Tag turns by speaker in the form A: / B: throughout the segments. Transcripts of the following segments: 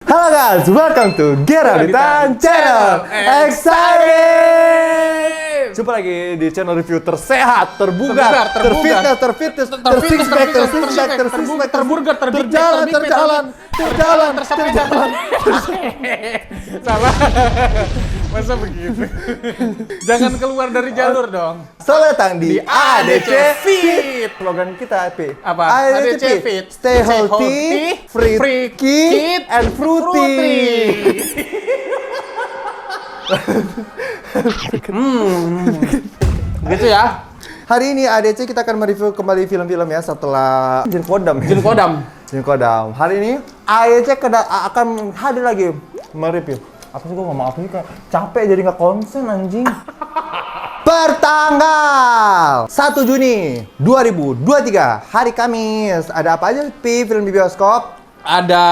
A: Halo guys, welcome to Gerabitan Channel. Excited! Jumpa lagi di channel review tersehat, terbugar, terfitness, tersixpack, terjalan.
B: Salah. Masa begitu? Jangan keluar dari jalur dong.
A: Selamat datang di ADC
B: Fit.
A: Slogan kita
B: Apa?
A: ADC Fit. Stay healthy, free kid, and fruity.
B: Gitu ya.
A: Hari ini ADC kita akan mereview kembali film-film ya setelah Jin Kodam. Jin Kodam. Hari ini ADC akan hadir lagi mereview. Apa sih gue ngomong apa sih, kayak capek jadi nggak konsen anjing. Pertanggal 1 Juni 2023 hari Kamis. Ada apa aja film di bioskop?
B: Ada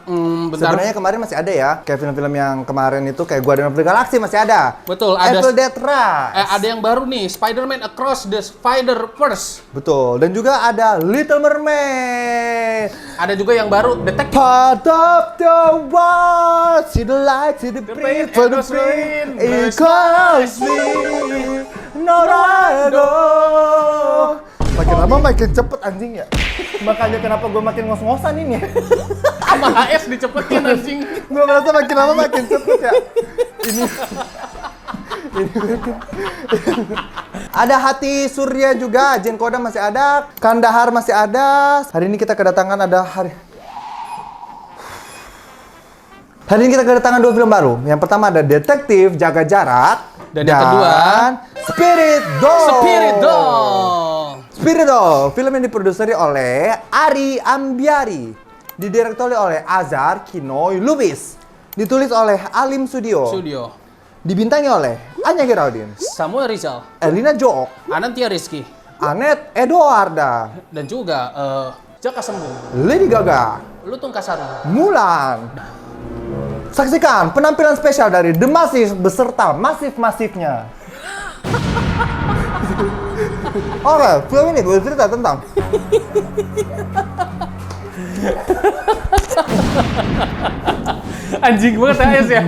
B: bentar.
A: Sebenarnya kemarin masih ada ya. Kayak film-film yang kemarin itu kayak Guardians of the Galaxy masih ada.
B: Betul, ada
A: Evil Dead Rise.
B: ada yang baru nih, Spider-Man Across the Spider-Verse.
A: Betul. Dan juga ada Little Mermaid.
B: Ada juga yang baru, Detective.
A: Part of the world, see the light, see the breeze, for the rain, it calls me, Norado. Makin lama makin cepet anjing ya. Makanya kenapa gue makin ngos-ngosan ini.
B: Sama HS dicepetin anjing.
A: Gue merasa makin lama makin cepet ya. Ini. Ada Hati Surya juga, Jin Kodam masih ada, Kandahar masih ada. Hari ini kita kedatangan Hari ini kita kedatangan 2 film baru. Yang pertama ada Detektif Jaga Jarak
B: Dan yang kedua
A: Spirit
B: Doll.
A: Spirit Doll, film yang diproduksi oleh Ari Ambiari, didirektori oleh Azhar Kinoy Lubis, ditulis oleh Alim Studio, dibintangi oleh Anya Geraldine,
B: Samuel Rizal,
A: Elina Jook,
B: Anantia Rizky,
A: Anet Eduarda,
B: dan juga Jaka Sembung,
A: Lady Gaga,
B: Lutung Kasar,
A: Mulan. Saksikan penampilan spesial dari The Massive beserta masif-masifnya. Oke, film ini bercerita tentang
B: anjing banget HS ya.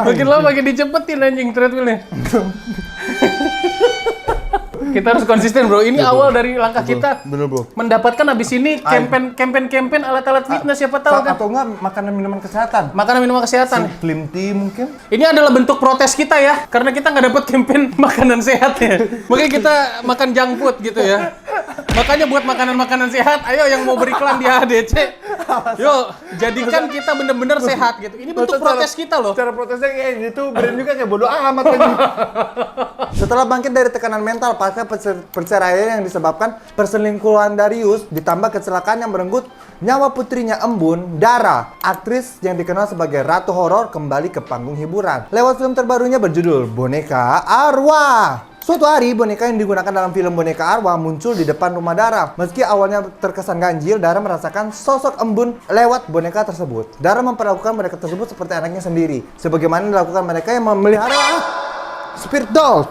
B: Makin lama makin dicepetin anjing treadmillnya. Kita harus konsisten bro. Ini awal dari langkah kita.
A: Bener bro.
B: Mendapatkan abis ini campaign alat-alat fitness siapa tahu kan.
A: Atau enggak makanan minuman kesehatan.
B: Makanan minuman kesehatan.
A: Slim tea mungkin.
B: Ini adalah bentuk protes kita ya, karena kita nggak dapat campaign makanan sehat ya. Makanya kita makan junk food gitu ya. Makanya buat makanan-makanan sehat, ayo yang mau beriklan di ADC, yuk jadikan kita bener-bener sehat gitu. Ini bentuk protes kita loh.
A: Cara protesnya kayak gitu, brand juga kayak bodoh amat kan. Setelah bangkit dari tekanan mental pasca perceraian yang disebabkan perselingkuhan Darius, ditambah kecelakaan yang merenggut nyawa putrinya Embun, Dara, aktris yang dikenal sebagai ratu horor kembali ke panggung hiburan. Lewat film terbarunya berjudul Boneka Arwah. Suatu hari, boneka yang digunakan dalam film Boneka Arwah muncul di depan rumah Dara. Meski awalnya terkesan ganjil, Dara merasakan sosok Embun lewat boneka tersebut. Dara memperlakukan boneka tersebut seperti anaknya sendiri, sebagaimana dilakukan mereka yang memelihara Spirit Doll.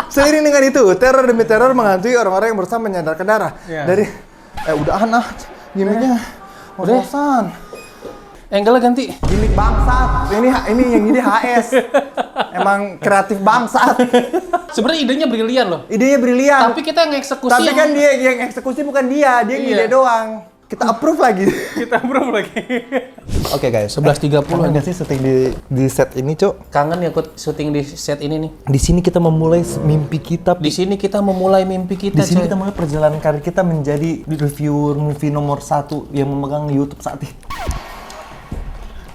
A: Seiring dengan itu, teror demi teror menghantui orang-orang yang berusaha menyadarkan Dara. Dari, udah anak, gimiknya ngos-ngosan.
B: Angle ganti.
A: Gimik bangsat. Ini yang ini HS. Emang kreatif bangsat.
B: Sebenarnya idenya brilian loh.
A: Idenya brilian.
B: Tapi kita yang eksekusi.
A: Tapi kan dia yang eksekusi bukan dia ngide doang. Kita approve lagi. Oke guys,
B: 11.30.
A: Kangen nggak sih syuting di set ini, Cok?
B: Kangen ya ikut syuting di set ini nih.
A: Di sini kita memulai mimpi kita.
B: Di sini kita memulai mimpi kita.
A: Di sini kita mulai perjalanan karir kita menjadi reviewer movie nomor 1 yang memegang YouTube saat ini.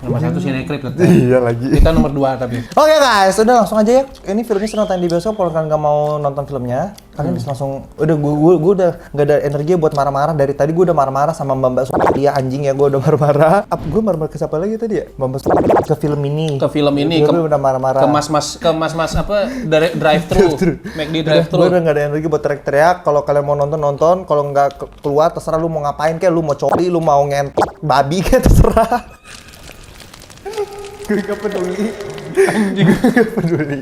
B: Nomor 1 Cinecrip katanya.
A: Iya lagi.
B: Kita nomor 2 tapi.
A: Oke guys, udah langsung aja ya. Ini filmnya sedang tayang di bioskop. Kalau kalian nggak mau nonton filmnya, kalian bisa langsung. Udah, gue udah nggak ada energi buat marah-marah. Dari tadi gue udah marah-marah sama Mbak Dia anjing ya, gue udah marah-marah. Gue marah-marah ke siapa lagi tadi ya? Mbak ke film ini.
B: Ke film ini.
A: Gue udah marah-marah.
B: Ke mas apa? Drive-thru. McD drive-thru.
A: Gue udah nggak ada energi buat teriak-teriak. Kalau kalian mau nonton. Kalau nggak keluar, terserah lu mau ngapain kayak. Lu mau coli, lu mau ngentot babi kayak terserah. Gue gak peduli. Anjing, gue gak peduli.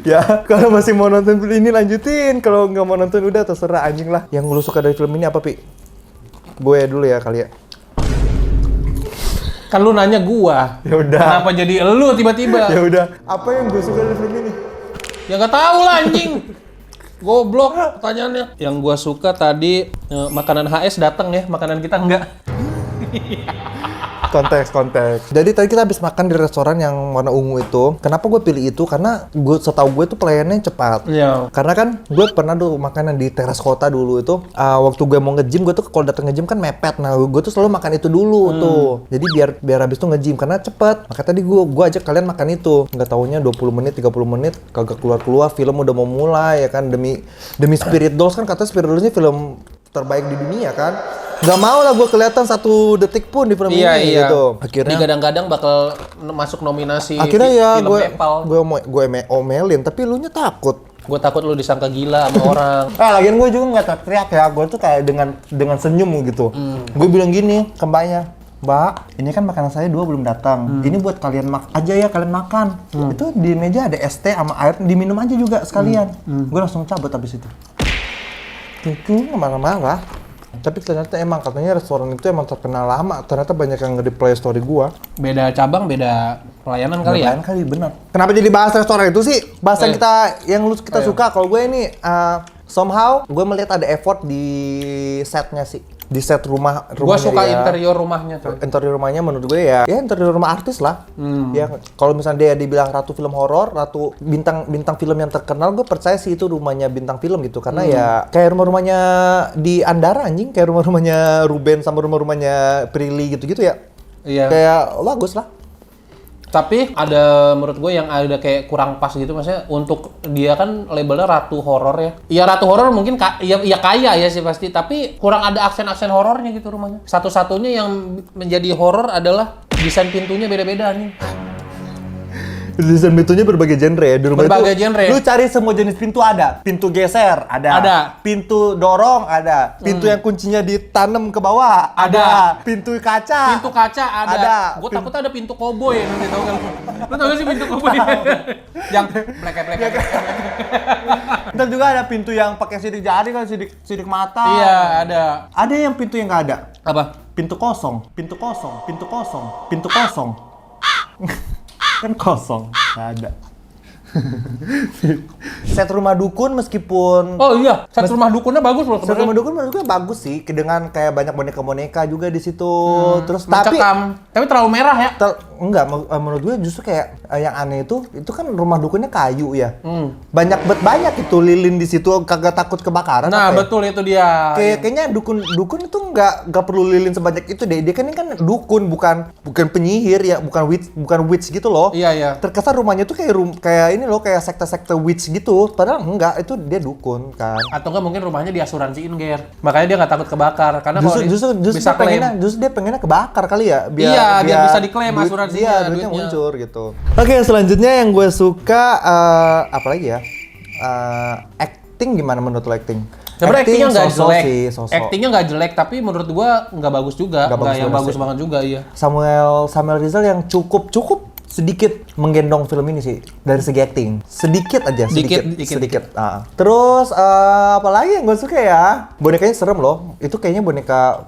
A: Ya, kalau masih mau nonton film ini lanjutin. Kalau nggak mau nonton udah terserah anjing lah. Yang lu suka dari film ini apa, Pi? Gue dulu ya kali ya.
B: Kan lu nanya gua.
A: Ya udah.
B: Kenapa jadi elu tiba-tiba?
A: Ya udah. Apa yang gue suka dari film ini?
B: Ya nggak tahu lah anjing. Goblok pertanyaannya. Yang gua suka tadi makanan HS datang ya, makanan kita enggak.
A: Konteks. Jadi tadi kita habis makan di restoran yang warna ungu itu. Kenapa gue pilih itu? Karena setahu gue tuh pelayanannya cepat.
B: Iya.
A: Karena kan gue pernah dulu makanan di teras kota dulu itu. Waktu gue mau nge-gym, gue tuh kalau datang nge-gym kan mepet. Nah, gue tuh selalu makan itu dulu tuh. Jadi biar habis tuh nge-gym karena cepet. Maka tadi gue ajak kalian makan itu. Nggak taunya 20 menit, 30 menit kagak keluar, film udah mau mulai ya kan, demi Spirit Dolls kan, katanya Spirit Dolls ini film terbaik di dunia kan. Gak mau lah gue kelihatan 1 detik pun di film ini gitu. Akhirnya
B: digadang-gadang bakal masuk nominasi
A: akhirnya ya
B: film
A: gue omelin, tapi lu nya takut.
B: Gue takut lu disangka gila sama orang.
A: Lagian gue juga nggak teriak ya, gue tuh kayak dengan senyum gitu. Gue bilang gini ke mbaknya, Mbak, ini kan makanan saya 2 belum datang. Ini buat kalian aja ya, kalian makan. Itu di meja ada es teh sama air, diminum aja juga sekalian. Gue langsung cabut habis itu. Itu marah-marah. Tapi ternyata emang katanya restoran itu emang terkenal lama. Ternyata banyak yang nge-replay story gua.
B: Beda cabang, beda pelayanan kali ya?
A: Pelayanan kali, benar. Kenapa jadi bahas restoran itu sih? Bahas yang kita suka. Kalau gue ini somehow gue melihat ada effort di setnya sih. Di set rumahnya.
B: Gue suka interior rumahnya tuh.
A: Interior rumahnya menurut gue ya interior rumah artis lah. Ya kalau misalnya dia dibilang ratu film horor, ratu bintang film yang terkenal, gue percaya sih itu rumahnya bintang film gitu. Karena ya kayak rumah-rumahnya di Andara anjing, kayak rumah-rumahnya Ruben sama rumah-rumahnya Prilly gitu-gitu ya.
B: Iya.
A: Kayak bagus lah.
B: Tapi ada menurut gue yang ada kayak kurang pas gitu, maksudnya untuk dia kan labelnya ratu horor ya. Iya ratu horor mungkin ya kaya ya sih pasti, tapi kurang ada aksen-aksen horornya gitu rumahnya. Satu-satunya yang menjadi horor adalah desain pintunya beda-beda nih.
A: Desain pintunya berbagai genre ya di rumah
B: berbagai
A: itu.
B: genre.
A: Lu cari semua jenis pintu ada. Pintu geser ada. Pintu dorong ada. Pintu yang kuncinya ditanam ke bawah ada. Pintu kaca.
B: Pintu kaca ada. Gue takut ada pintu koboi nanti, tau kan? Lu tau gak sih pintu koboi? Yang blek-blek.
A: Ntar juga ada pintu yang pakai sidik jari kan, sidik mata.
B: Iya, ada.
A: Ada yang pintu yang nggak ada.
B: Apa?
A: Pintu kosong. Kan kosong, nggak ada. Set rumah dukun meskipun
B: set rumah dukunnya bagus loh.
A: set rumah dukun menurut gue bagus sih, dengan kayak banyak boneka-boneka juga di situ. Terus
B: tapi terlalu merah ya.
A: Enggak, menurut gue justru kayak yang aneh itu kan rumah dukunnya kayu ya. Banyak itu lilin di situ, kagak takut kebakaran.
B: Nah, betul itu dia.
A: Kayaknya dukun itu nggak perlu lilin sebanyak itu deh. Dia kan ini kan dukun, bukan penyihir ya, bukan witch gitu loh.
B: Iya.
A: Terkesan rumahnya tuh kayak ini loh, kayak sekte-sekte witch gitu. Padahal enggak, itu dia dukun kan.
B: Atau enggak mungkin rumahnya diasuransiin, Ger. Makanya dia nggak takut kebakar. Karena
A: justru
B: bisa klaim.
A: Dia pengennya kebakar kali ya.
B: Biar bisa diklaim asuransinya.
A: Duitnya muncul gitu. Oke, selanjutnya yang gue suka apa lagi ya? Acting gimana menurut lo acting?
B: Sebenarnya actingnya nggak jelek.
A: Actingnya
B: nggak jelek, tapi menurut gua nggak bagus juga. Nggak yang bagus banget juga, iya.
A: Samuel Rizal yang cukup sedikit menggendong film ini sih dari segi acting. Sedikit. Terus apa lagi yang gue suka ya? Bonekanya serem loh. Itu kayaknya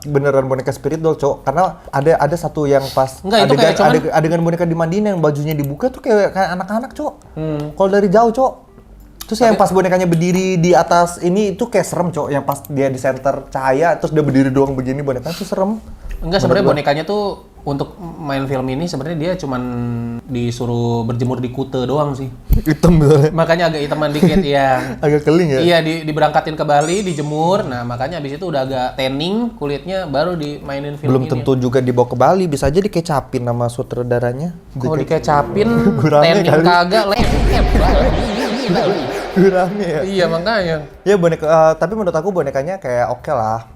A: beneran boneka Spirit Doll, Cok. Karena ada satu yang pas adegan boneka dimandiin yang bajunya dibuka tuh kayak anak-anak, Cok. Kalau dari jauh, Cok. Terus yang pas bonekanya berdiri di atas ini itu kayak serem, Cok. Yang pas dia di center cahaya terus dia berdiri doang begini, bonekanya tuh serem.
B: Enggak, sebenarnya bonekanya tuh untuk main film ini sebenarnya dia cuman disuruh berjemur di Kute doang sih.
A: Hitam betul.
B: Makanya agak hitaman dikit ya.
A: Agak keling ya?
B: Iya, diberangkatin ke Bali, dijemur. Nah, makanya abis itu udah agak tanning kulitnya, baru dimainin film
A: Belum
B: ini.
A: tentu juga dibawa ke Bali, bisa aja dikecapin sama sutradaranya.
B: Kalau dikecapin, tanning kagak,
A: Gurame ya?
B: Iya, makanya.
A: Ya tapi menurut aku bonekanya kayak oke lah.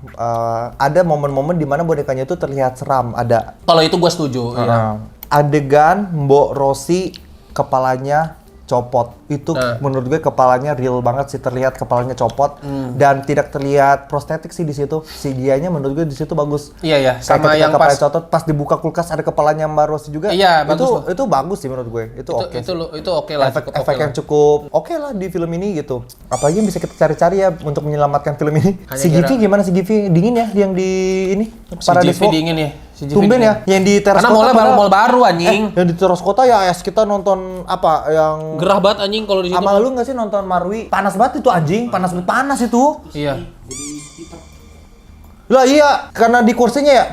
A: Ada momen-momen di mana bonekanya itu terlihat seram, ada.
B: Kalau itu gue setuju. Iya.
A: Adegan Mbok Rosi kepalanya copot. Itu menurut gue kepalanya real banget sih, terlihat kepalanya copot dan tidak terlihat prostetik sih di situ. CGI-nya menurut gue di situ bagus.
B: Iya, sama yang
A: pas copot, pas dibuka kulkas ada kepalanya Mbak Rosi juga.
B: Iya, bagus.
A: Itu bagus sih menurut gue. Itu oke.
B: Itu oke lah.
A: Efek yang cukup oke lah di film ini gitu. Apalagi yang bisa kita cari-cari ya untuk menyelamatkan film ini. Si Givi gimana, si Givi dingin ya yang di ini?
B: Si Givi dingin ya. CGV
A: Tumben
B: di-
A: ya, yang di teras
B: Karena
A: kota
B: mallnya baru
A: padahal-
B: mall baru anjing.
A: yang di teras kota ya kita nonton apa yang
B: Gerah banget anjing kalau di situ.
A: sama lu nggak sih nonton Marwi? Panas banget itu anjing, panas itu.
B: Iya.
A: Lah iya, karena di kursinya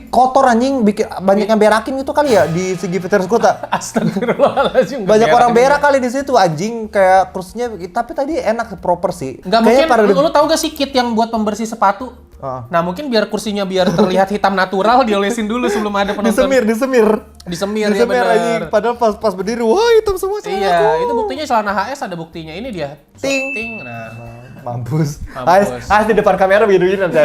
A: kotor anjing, bikin banyak yang berakin gitu kali ya di segi teras kota.
B: Astagfirullahaladzim.
A: Banyak orang berak kali di situ anjing, kayak kursinya tapi tadi enak proper sih.
B: Nggak
A: Kayaknya
B: mungkin, lu tahu gak sih kit yang buat pembersih sepatu? Nah mungkin biar kursinya biar terlihat hitam natural, diolesin dulu sebelum ada penonton.
A: disemir
B: Disemir ya bener.
A: anjing. Padahal pas berdiri, wah hitam semua celana
B: Iya,
A: aku.
B: itu buktinya celana HS ada buktinya. Ini dia.
A: Ting.
B: Ting. Nah.
A: Mampus.
B: Mampus.
A: Di depan kamera begini nanti.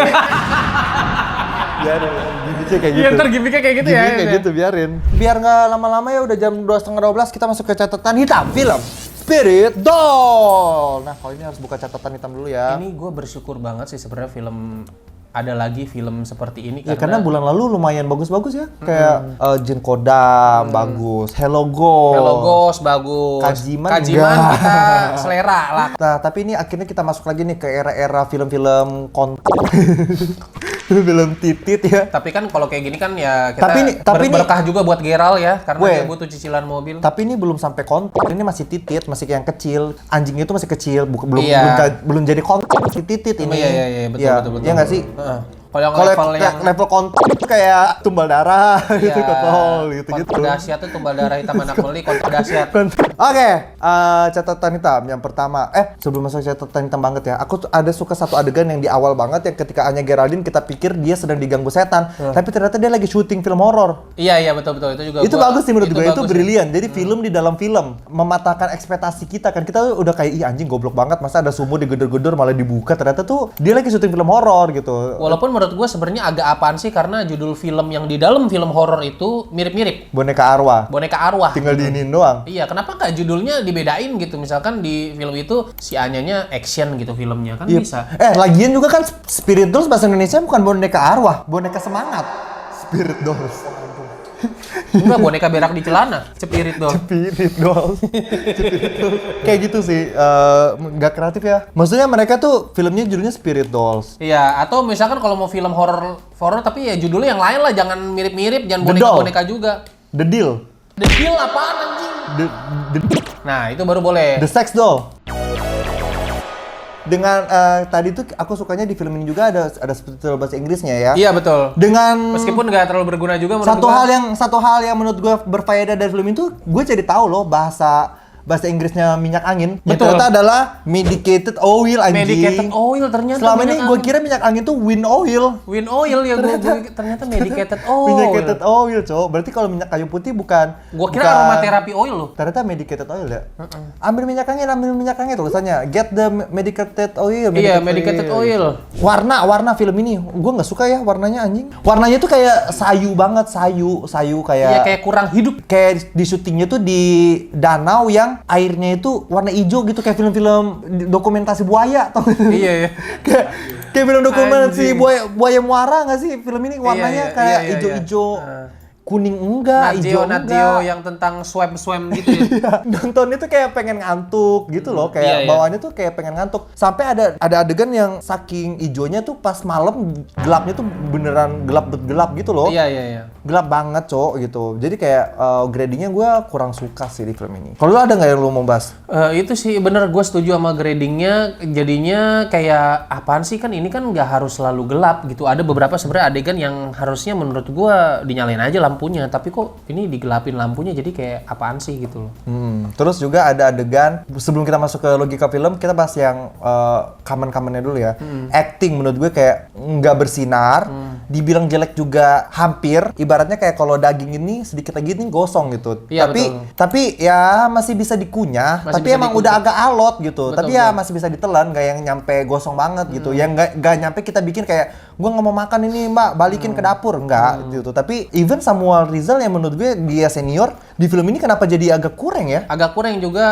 A: Biarin, gimmicknya kayak gitu.
B: Iya, ntar gimmicknya kayak gitu ya.
A: Gimmick kayak gitu, biarin. Biar nggak lama-lama ya udah jam 12:30 kita masuk ke catatan hitam film Spirit Doll. Nah, kalau ini harus buka catatan hitam dulu ya.
B: Ini gue bersyukur banget sih sebenarnya film ada lagi film seperti ini
A: Ya karena bulan lalu lumayan bagus-bagus ya. Kayak Jin Kodam bagus, Hello Ghost.
B: Hello Ghost bagus.
A: Kajiman
B: Kajiman
A: enggak.
B: kita selera lah.
A: Nah, tapi ini akhirnya kita masuk lagi nih ke era-era film-film film titit ya.
B: Tapi kan kalau kayak gini kan ya kita
A: Tapi ini-
B: berkah juga buat Geral ya karena
A: Weh.
B: dia butuh cicilan mobil.
A: Tapi ini belum sampai konten, ini masih titit, masih yang kecil. Anjingnya itu masih kecil, belum
B: Iya.
A: belum jadi konten, masih titit ini.
B: Iya, betul.
A: Iya nggak sih?
B: Heeh. Kalau yang
A: Kalau
B: level yang
A: level konten itu kayak tumbal darah, gitu,
B: Iya,
A: kotol, gitu-gitu.
B: konten dahsyat tuh tumbal darah hitam anak meli konten dahsyat.
A: Oke, catatan hitam yang pertama. Sebelum masuk catatan hitam banget ya, aku tuh ada suka satu adegan yang di awal banget yang ketika Anya Geraldine kita pikir dia sedang diganggu setan, tapi ternyata dia lagi syuting film horor.
B: Iya betul itu juga.
A: Itu bagus sih menurut gue, itu
B: bagus ya.
A: brilian. Jadi film di dalam film mematahkan ekspektasi kita kan. Kita tuh udah kayak ih anjing goblok banget, masa ada sumur digedor-gedor malah dibuka, ternyata tuh dia lagi syuting film horor gitu.
B: Walaupun menurut gue sebenarnya agak apaan sih karena judul film yang di dalam film horor itu mirip-mirip.
A: Boneka arwah.
B: Boneka arwah.
A: Tinggal diinin doang.
B: Iya, kenapa nggak judulnya dibedain gitu? Misalkan di film itu si Anyanya action gitu filmnya kan
A: Iya.
B: bisa.
A: Lagian juga kan Spirit Dolls bahasa Indonesia bukan boneka arwah, boneka semangat. Spirit Dolls.
B: Enggak, boneka berak di celana, cepirit dong.
A: Spirit Dolls. Kayak gitu sih, nggak kreatif ya. Maksudnya mereka tuh filmnya judulnya Spirit Dolls.
B: Iya, atau misalkan kalau mau film horor tapi ya judulnya yang lain lah, jangan mirip-mirip, jangan
A: The Doll.
B: boneka-boneka juga.
A: The Deal.
B: The Deal apaan anjing?
A: The
B: Nah, itu baru boleh.
A: The Sex Doll. Dengan tadi tuh aku sukanya di film ini juga ada subtitle bahasa Inggrisnya ya.
B: Iya, betul.
A: Dengan
B: Meskipun nggak terlalu berguna juga menurut
A: satu
B: gua.
A: hal yang menurut gue berfaedah dari film itu, gue jadi tahu loh bahasa Inggrisnya minyak angin. Yang
B: Betul.
A: ternyata adalah medicated oil anjing.
B: Medicated oil ternyata.
A: Selama ini
B: minyak
A: gue
B: angin.
A: kira minyak angin tuh wind oil.
B: Wind oil ya, ternyata medicated oil.
A: Medicated oil, cowok. Berarti kalau minyak kayu putih bukan.
B: Gua kira aromaterapi oil loh.
A: Ternyata medicated oil ya. Ambil minyak angin tulisannya. Get the medicated oil.
B: Iya, medicated oil.
A: Warna film ini, gue nggak suka ya warnanya anjing. Warnanya tuh kayak sayu banget, sayu kayak.
B: Iya, kayak kurang hidup.
A: Kayak di syutingnya tuh di danau yang airnya itu warna hijau gitu, kayak film-film dokumentasi buaya tau gak?
B: Iya, iya.
A: kayak film dokumentasi
B: Anjing.
A: buaya muara nggak sih film ini warnanya
B: iya,
A: kayak
B: iya,
A: hijau-hijau.
B: iya.
A: Kuning enggak, hijau
B: Nat Geo
A: enggak.
B: yang tentang swam gitu ya.
A: Iya, nonton itu kayak pengen ngantuk gitu loh, kayak
B: Iya, iya.
A: bawaannya tuh kayak pengen ngantuk. Sampai ada adegan yang saking ijonya tuh pas malam gelapnya tuh beneran gelap gitu loh.
B: Iya.
A: Gelap banget, Cok, gitu. Jadi kayak gradingnya gue kurang suka sih di film ini. Kalau lu ada nggak yang lu mau bahas?
B: Itu sih bener, gue setuju sama gradingnya. Jadinya kayak apaan sih, kan ini kan nggak harus selalu gelap gitu. Ada beberapa sebenarnya adegan yang harusnya menurut gue dinyalain aja lampunya, tapi kok ini digelapin lampunya, jadi kayak apaan sih gitu loh.
A: Terus juga ada adegan, sebelum kita masuk ke logika film, kita bahas yang common-commonnya dulu ya. Acting menurut gue kayak nggak bersinar, dibilang jelek juga hampir. Ibaratnya kayak kalau daging ini sedikit lagi ini gosong gitu.
B: Iya,
A: tapi ya masih bisa dikunyah,
B: Masih
A: tapi
B: bisa
A: emang
B: dikunyah.
A: udah agak alot gitu.
B: Betul,
A: Tapi ya masih bisa ditelan, nggak yang nyampe gosong banget gitu. Yang nggak nyampe kita bikin kayak gue nggak mau makan ini mbak, balikin ke dapur, nggak gitu. Tapi even Samuel Rizal yang menurut gue dia senior di film ini kenapa jadi agak kurang ya?
B: Agak kurang juga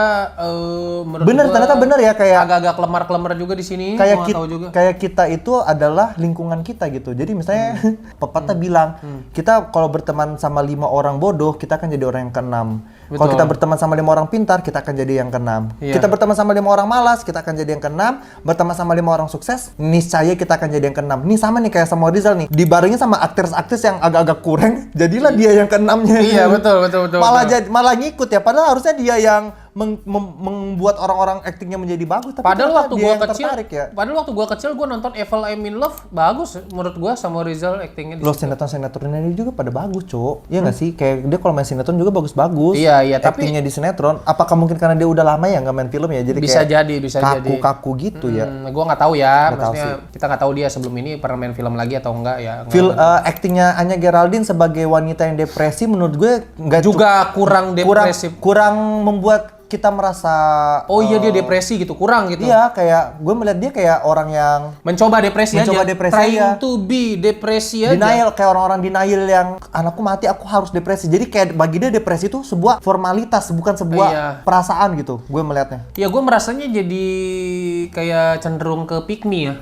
B: menurut
A: Bener,
B: gua,
A: ternyata bener ya, kayak
B: agak-agak kelemar-kelemar juga di sini.
A: kayak
B: gua nggak
A: kita,
B: tahu juga.
A: kayak kita itu adalah lingkungan kita gitu. Jadi misalnya pepatah bilang kita kalau berteman sama 5 orang bodoh, kita akan jadi orang yang keenam.
B: Betul.
A: Kalau kita berteman sama 5 orang pintar, kita akan jadi yang keenam.
B: Iya.
A: Kita berteman sama 5 orang malas, kita akan jadi yang keenam. Berteman sama 5 orang sukses, niscaya kita akan jadi yang keenam. Nih sama nih kayak sama Rizal nih, dibarengin sama aktris-aktris yang agak-agak kurang, jadilah dia yang keenamnya.
B: Iya, betul.
A: Malah ngikut ya, padahal harusnya dia yang membuat orang-orang aktingnya menjadi bagus. Tapi
B: Padahal
A: ternyata
B: waktu
A: dia
B: gua
A: yang
B: kecil,
A: tertarik ya.
B: padahal waktu gua kecil gua nonton Evil I'm in Love bagus menurut gua sama Rizal aktingnya.
A: Lo sinetron-sinetronnya dia juga pada bagus, Cok. Iya nggak sih? Kayak dia kalau main sinetron juga bagus-bagus.
B: Iya, tapi
A: aktingnya di sinetron. Apakah mungkin karena dia udah lama ya nggak main film ya? Jadi
B: bisa
A: kayak
B: jadi
A: kaku-kaku gitu ya.
B: Gua nggak tahu ya,
A: Nggak tahu
B: maksudnya kita nggak tahu dia sebelum ini pernah main film lagi atau enggak ya.
A: Aktingnya Anya Geraldine sebagai wanita yang depresi menurut gue nggak
B: Juga kurang depresif.
A: kurang membuat kita merasa
B: Iya dia depresi gitu, kurang gitu.
A: Iya, kayak gue melihat dia kayak orang yang
B: Mencoba depresi aja. Trying
A: aja.
B: to be depresi aja.
A: Denial, kayak orang-orang denial yang anakku mati aku harus depresi. Jadi kayak bagi dia depresi itu sebuah formalitas, bukan sebuah
B: Iya.
A: perasaan gitu. Gue melihatnya.
B: Ya gue merasanya jadi kayak cenderung ke pick me ya.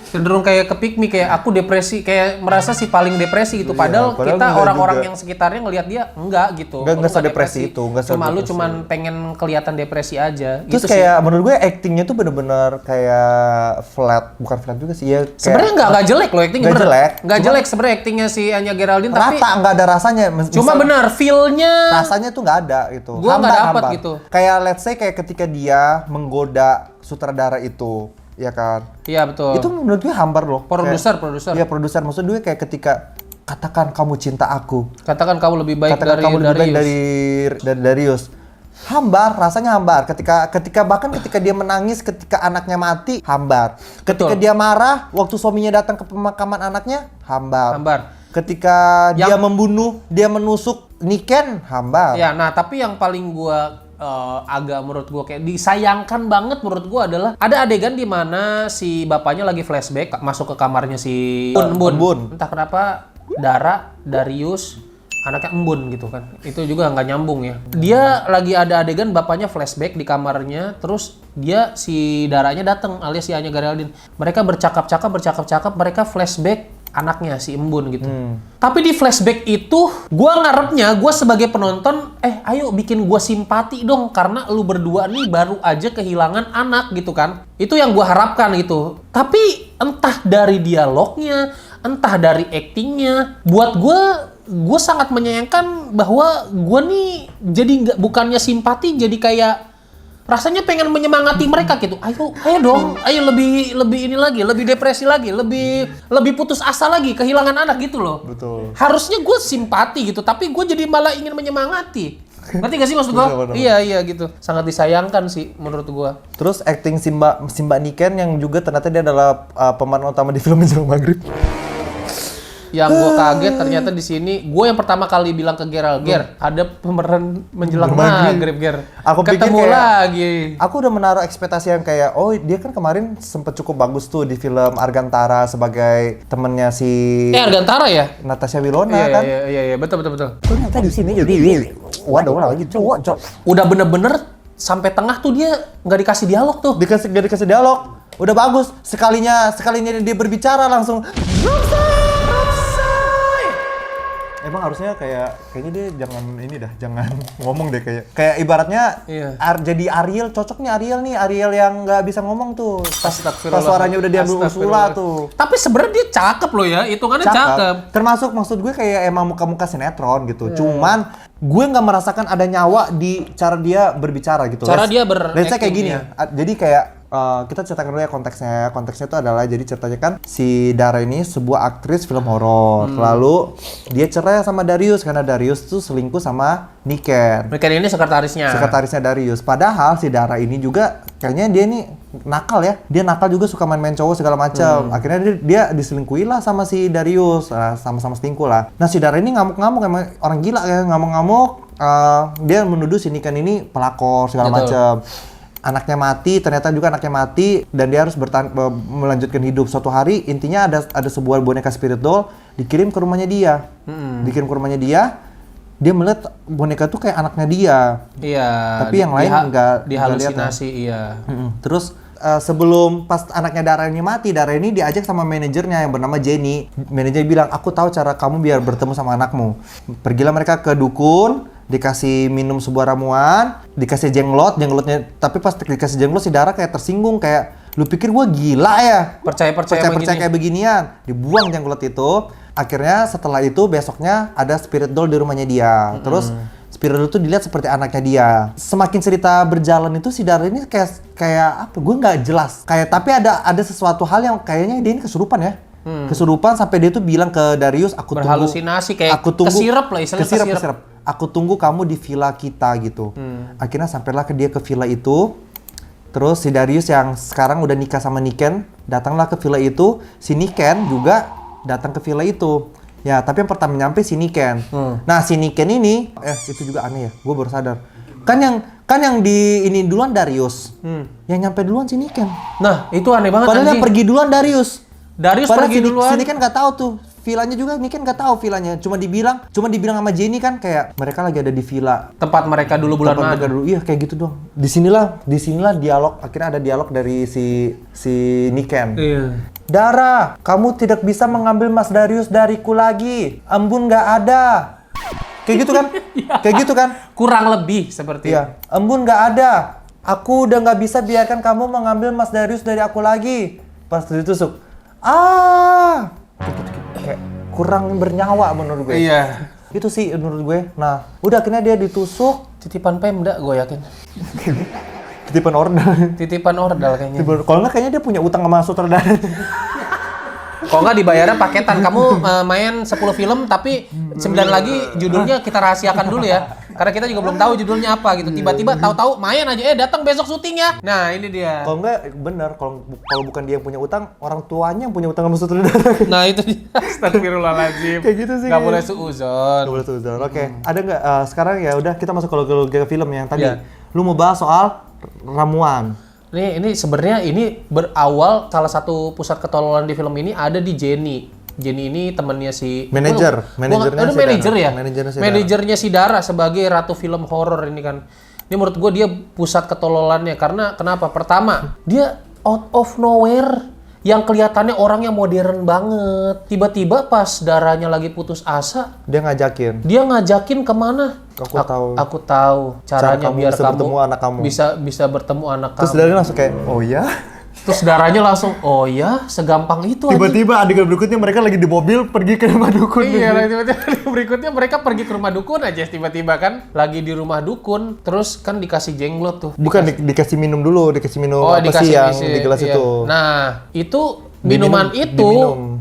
B: Cenderung kayak ke pick me, kayak aku depresi, kayak merasa si paling depresi gitu. Padahal kita
A: enggak
B: orang-orang
A: juga.
B: yang sekitarnya ngelihat dia enggak gitu.
A: Enggak
B: Lu
A: sedepresi itu, enggak
B: Cuma lu
A: sedepresi.
B: cuman pengen kelihatan depresi aja.
A: Terus
B: gitu
A: kayak menurut gue actingnya tuh bener-bener kayak flat, bukan flat juga sih ya. Kayak
B: sebenarnya enggak jelek loh actingnya.
A: Nggak jelek.
B: Enggak jelek sebenarnya actingnya si Anya Geraldine, tapi
A: rata, nggak ada rasanya.
B: cuma benar feel-nya
A: rasanya tuh nggak ada gitu.
B: Gua nggak dapet gitu.
A: Kayak let's say kayak ketika dia menggoda sutradara itu, ya kan?
B: Iya betul.
A: Itu menurut gue hambar loh.
B: produser.
A: Iya produser, maksud gue kayak ketika katakan kamu cinta aku,
B: Katakan kamu lebih baik
A: katakan
B: dari
A: kamu lebih baik
B: Darius.
A: dari Darius. Hambar, rasanya hambar. Ketika bahkan ketika dia menangis ketika anaknya mati, hambar. Ketika
B: Betul.
A: dia marah waktu suaminya datang ke pemakaman anaknya, hambar.
B: Hambar.
A: Ketika dia membunuh, dia menusuk Niken, hambar.
B: Ya, nah tapi yang paling gua agak menurut gua kayak disayangkan banget menurut gua adalah ada adegan di mana si bapaknya lagi flashback masuk ke kamarnya si Embun. Entah kenapa Darius anaknya Embun gitu kan. Itu juga nggak nyambung ya. Dia lagi ada adegan bapaknya flashback di kamarnya, terus dia si Daranya datang alias si Anya Geraldine. Mereka bercakap-cakap, mereka flashback anaknya si Embun gitu. Tapi di flashback itu gua ngarepnya gua sebagai penonton ayo bikin gua simpati dong karena lu berdua nih baru aja kehilangan anak gitu kan. Itu yang gua harapkan gitu. Tapi entah dari dialognya, entah dari aktingnya, buat gue sangat menyayangkan bahwa gue nih jadi bukannya simpati, jadi kayak rasanya pengen menyemangati mereka gitu. Ayo dong, ayo lebih ini lagi, lebih depresi lagi, lebih putus asa lagi, kehilangan anak gitu loh.
A: Betul.
B: Harusnya gue simpati gitu, tapi gue jadi malah ingin menyemangati. Ngerti gak sih maksud gue?
A: Bener.
B: Iya gitu. Sangat disayangkan sih menurut gue.
A: Terus acting Simba Niken yang juga ternyata dia adalah pemeran utama di film Menjelang Maghrib.
B: Yang gue kaget ternyata di sini gue yang pertama kali bilang ke Gerald, ada pemeran menjelang maghrib,
A: Aku pikir
B: ketemu
A: kayak,
B: lagi.
A: Aku udah menaruh ekspektasi yang kayak, dia kan kemarin sempet cukup bagus tuh di film Argantara sebagai temennya si
B: Argantara ya?
A: Natasha Wilona kan.
B: Iya, betul.
A: Ternyata di sini jadi waduh lagi cowok.
B: Udah bener-bener sampai tengah tuh dia nggak dikasih dialog tuh.
A: Dikasih dialog, udah bagus. Sekalinya dia berbicara langsung. Emang harusnya kayaknya dia jangan ngomong deh kayak ibaratnya
B: Iya.
A: Jadi Ariel, cocoknya Ariel yang nggak bisa ngomong tuh. Pas
B: Astagfirullah.
A: suaranya udah diambil Ursula tuh.
B: Tapi sebenarnya dia cakep loh ya, hitungannya cakep.
A: Termasuk maksud gue kayak emang muka-muka sinetron gitu. Cuman gue nggak merasakan ada nyawa di cara dia berbicara gitu.
B: Cara dia
A: Let's say kayak gini
B: berakting,
A: ya. Jadi kayak kita ceritakan dulu ya konteksnya. Konteksnya itu adalah jadi ceritanya kan si Dara ini sebuah aktris film horor. Lalu dia cerai sama Darius karena Darius tuh selingkuh sama Niken.
B: Mereka ini
A: Sekretarisnya Darius. Padahal si Dara ini juga kayaknya dia ini nakal ya. Dia nakal juga, suka main-main cowok segala macam. Akhirnya dia diselingkuhi lah sama si Darius. Sama-sama selingkuh lah. Nah si Dara ini ngamuk-ngamuk, emang orang gila ya, ngamuk-ngamuk. Dia menuduh si Niken ini pelakor segala macam. Anaknya mati, ternyata juga anaknya mati dan dia harus melanjutkan hidup. Suatu hari intinya ada sebuah boneka spirit doll dikirim ke rumahnya dia. Dikirim ke rumahnya dia melihat boneka tuh kayak anaknya dia.
B: Iya.
A: Tapi yang lain enggak
B: dihalusinasi, iya.
A: Terus sebelum pas anaknya Dara ini mati, Dara ini diajak sama manajernya yang bernama Jenny. Manajer bilang, aku tahu cara kamu biar bertemu sama anakmu. Pergilah mereka ke dukun. dikasih minum sebuah ramuan, dikasih jenglotnya, tapi pas dikasih jenglot si Dara kayak tersinggung, kayak lu pikir gua gila ya?
B: Percaya
A: Kayak beginian. Dibuang jenglot itu. Akhirnya setelah itu besoknya ada spirit doll di rumahnya dia. Terus spirit doll itu dilihat seperti anaknya dia. Semakin cerita berjalan itu si Dara ini kayak apa? Gue nggak jelas. Kayak tapi ada sesuatu hal yang kayaknya dia ini kesurupan ya. Kesurupan sampai dia tuh bilang ke Darius,
B: berhalusinasi kayak kesirap lah, istilahnya kesirap.
A: Aku tunggu kamu di villa kita gitu. Akhirnya sampailah dia ke villa itu. Terus si Darius yang sekarang udah nikah sama Niken datanglah ke villa itu. Si Niken juga datang ke villa itu. Ya, tapi yang pertama nyampe si Niken. Nah, si Niken ini itu juga aneh ya. Gue baru sadar. Kan yang di ini duluan Darius. Yang nyampe duluan si Niken.
B: Nah, itu aneh banget.
A: Padahal yang pergi duluan Darius.
B: Padahal pergi duluan.
A: Sini kan nggak tahu tuh villanya juga, ini kan nggak tahu villanya. Cuma dibilang sama Jenny kan kayak mereka lagi ada di villa.
B: Tempat mereka dulu bulan madu.
A: Iya kayak gitu doang. Disinilah dialog, akhirnya ada dialog dari si Niken.
B: Iya.
A: Dara, kamu tidak bisa mengambil Mas Darius dariku lagi. Embun nggak ada. Kayak gitu kan? Kayak gitu kan?
B: Kurang lebih seperti
A: iya. Embun nggak ada. Aku udah nggak bisa biarkan kamu mengambil Mas Darius dari aku lagi. Pas ditusuk. Kayak kurang bernyawa menurut gue.
B: Iya.
A: Itu sih menurut gue. Nah, udah akhirnya dia ditusuk.
B: Titipan Pemda gue yakin.
A: Titipan ordal.
B: Titipan ordal kayaknya.
A: Kalau nggak kayaknya dia punya utang sama sutradara.
B: Kalau nggak dibayarnya paketan. Kamu main 10 film tapi 9 lagi judulnya kita rahasiakan dulu ya. Karena kita juga belum tahu judulnya apa gitu. Tiba-tiba tahu-tahu main aja, datang besok syuting ya. Nah, ini dia.
A: Kalau nggak bener, kalau bukan dia yang punya utang, orang tuanya yang punya utang sama sutradara.
B: Nah, itu dia. Astagfirullahaladzim.
A: Kayak gitu sih.
B: Nggak boleh suuzon.
A: Nggak boleh suuzon. Oke. Ada nggak sekarang ya udah kita masuk ke film yang tadi. Lu mau bahas soal ramuan.
B: Ini sebenarnya ini berawal salah satu pusat ketololan di film ini ada di Jenny. Jenny ini temennya si manajernya si Dara sebagai ratu film horor ini kan. Ini menurut gue dia pusat ketololannya karena kenapa? Pertama, dia out of nowhere yang kelihatannya orang yang modern banget. Tiba-tiba pas Daranya lagi putus asa,
A: dia ngajakin kemana?
B: Aku tahu caranya biar kamu
A: bertemu anak kamu.
B: Bisa bertemu anak kamu.
A: Terus Daranya langsung kayak, oh ya?
B: Terus Daranya langsung, oh ya, segampang itu.
A: Tiba-tiba adegan berikutnya mereka lagi di mobil pergi ke rumah dukun.
B: Iya, tiba-tiba berikutnya mereka pergi ke rumah dukun aja. Tiba-tiba kan lagi di rumah dukun, terus kan dikasih jenglot tuh.
A: Bukan dikasih minum dulu, dikasih minum sih yang di gelas itu.
B: Nah, itu minuman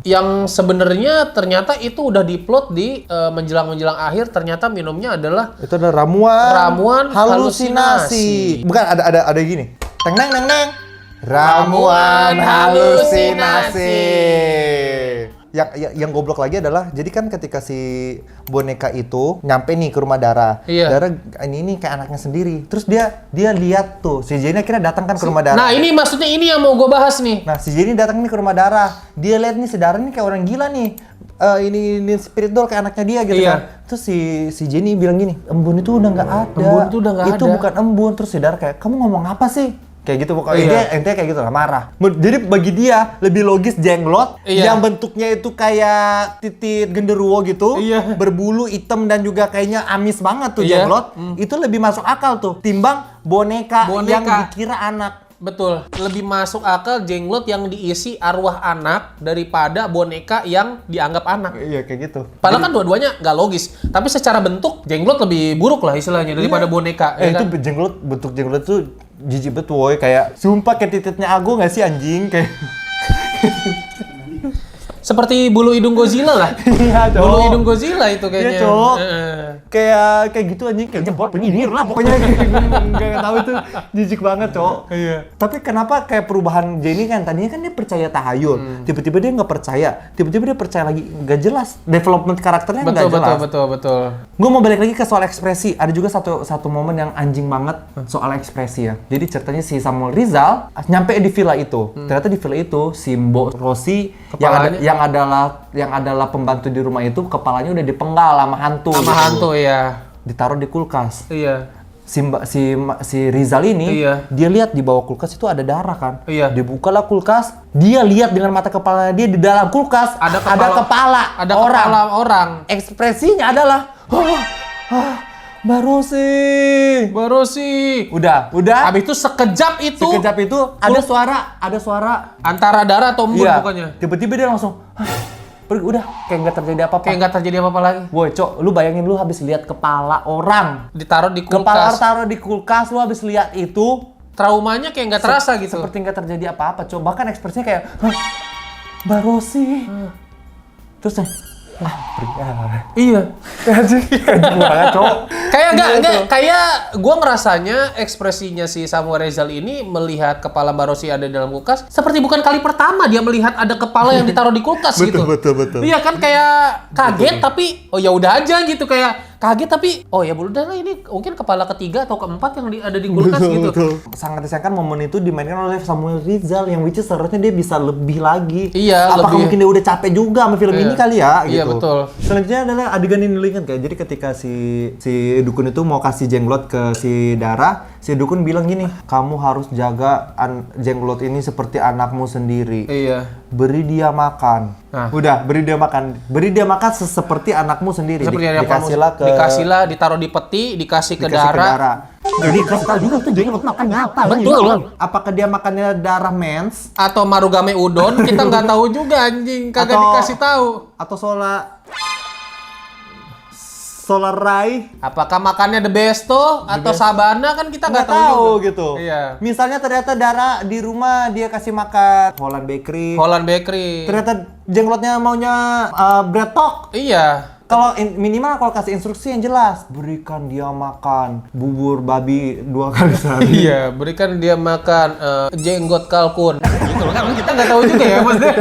B: yang sebenarnya ternyata itu udah diplot di menjelang akhir, ternyata minumnya adalah
A: itu ada ramuan halusinasi. Bukan ada gini. Teng neng neng neng. Ramuan halusinasi. Yang goblok lagi adalah jadi kan ketika si boneka itu nyampe nih ke rumah Dara.
B: Iya.
A: Dara ini kayak anaknya sendiri. Terus dia lihat tuh si Jenny akhirnya datang kan ke rumah Dara.
B: Nah, ini maksudnya ini yang mau gue bahas nih.
A: Nah, si Jenny datang nih ke rumah Dara. Dia lihat nih si Dara nih kayak orang gila nih. Ini spirit doll kayak anaknya dia gitu kan. Terus si Jenny bilang gini, embun itu udah nggak ada. Itu bukan embun. Terus si Dara kayak, kamu ngomong apa sih? Kayak gitu pokoknya dia kayak gitu lah, marah. Jadi bagi dia lebih logis jenglot yang bentuknya itu kayak titit genderuwo gitu, berbulu hitam dan juga kayaknya amis banget tuh jenglot. Itu lebih masuk akal tuh timbang boneka yang dikira anak.
B: Betul, lebih masuk akal jenglot yang diisi arwah anak daripada boneka yang dianggap anak.
A: Iya kayak gitu.
B: Padahal kan dua-duanya nggak logis, tapi secara bentuk jenglot lebih buruk lah istilahnya daripada boneka.
A: Itu kan? Bentuk jenglot tuh jijik banget woy, kayak sumpah kayak titiknya Ago nggak sih anjing kayak.
B: Seperti bulu hidung Godzilla lah.
A: Iya, Cok.
B: Bulu hidung Godzilla itu kayaknya.
A: Iya, Cok. Kayak gitu anjing, kayak jempol penyihir lah pokoknya. Enggak tahu itu jijik banget, Cok.
B: Iya.
A: Tapi kenapa kayak perubahan Jenny kan tadinya kan dia percaya tahayul, tiba-tiba dia nggak percaya, tiba-tiba dia percaya lagi, nggak jelas. Development karakternya nggak jelas.
B: Betul.
A: Gue mau balik lagi ke soal ekspresi. Ada juga satu momen yang anjing banget soal ekspresi ya. Jadi ceritanya si Samuel Rizal nyampe di villa itu. Ternyata di villa itu si Mbok Rosi yang adalah pembantu di rumah itu kepalanya udah dipenggal sama hantu.
B: Sama gitu. Hantu ya.
A: Ditaruh di kulkas.
B: Iya.
A: Si Rizal ini dia lihat di bawah kulkas itu ada darah kan.
B: Iya.
A: Dibukalah kulkas, dia lihat dengan mata kepala dia di dalam kulkas ada kepala orang.
B: Ekspresinya
A: Ekspresinya adalah Baru sih. Udah.
B: Habis itu sekejap itu
A: ada suara
B: antara darah atau embun
A: iya.
B: pokoknya.
A: Tiba-tiba dia langsung pergi, udah kayak nggak terjadi apa-apa.
B: Kayak nggak terjadi apa-apa lagi.
A: Woi, Cok, lu bayangin lu habis lihat kepala orang.
B: Ditaruh di
A: Kepala
B: kulkas.
A: taruh di kulkas, lu habis lihat itu.
B: Traumanya kayak nggak terasa gitu.
A: Seperti nggak terjadi apa-apa, Cok. Bahkan ekspresinya kayak, baru sih. Terus pergi.
B: Iya.
A: Anjing banget, Cok.
B: Kayak kayak gue ngerasanya ekspresinya si Samuel Rizal ini melihat kepala Mbak Rosi ada di dalam kulkas seperti bukan kali pertama dia melihat ada kepala yang ditaruh di kulkas gitu.
A: Betul.
B: Iya kan kayak kaget tapi oh ya udah aja gitu kayak kaget tapi oh ya udah lah ini mungkin kepala ketiga atau keempat yang ada di kulkas gitu.
A: Sangat disayangkan momen itu dimainkan oleh Samuel Rizal yang which is seharusnya dia bisa lebih lagi.
B: Iya,
A: apakah
B: lebih.
A: mungkin dia udah capek juga sama film ini kali ya gitu.
B: Iya, betul.
A: Selanjutnya adalah adegan ini kan kayak jadi ketika si dukun itu mau kasih jenglot ke si Dara, si dukun bilang gini, "Kamu harus jaga jenglot ini seperti anakmu sendiri."
B: Iya.
A: Beri dia makan.
B: Nah.
A: Udah, beri dia makan. Beri dia makan seperti anakmu sendiri.
B: Dikasihlah ditaruh di peti, dikasih ke Dara.
A: Jadi kasih tahu juga tuh jenglot makannya apa. Betul. Apakah dia makannya darah mens
B: Atau marugame udon, kita nggak tahu juga anjing, kagak dikasih tahu.
A: atau Solar Rai?
B: Apakah makannya The Besto atau Sabana kan kita nggak tahu juga.
A: Gitu.
B: Iya.
A: Misalnya ternyata Dara di rumah dia kasih makan Holland Bakery. Ternyata jenglotnya maunya bread talk.
B: Iya.
A: Kalau minimal kalau kasih instruksi yang jelas, berikan dia makan bubur babi 2 kali sehari.
B: Iya, berikan dia makan jenggot kalkun. Gitu kan kita nggak tahu juga ya maksudnya.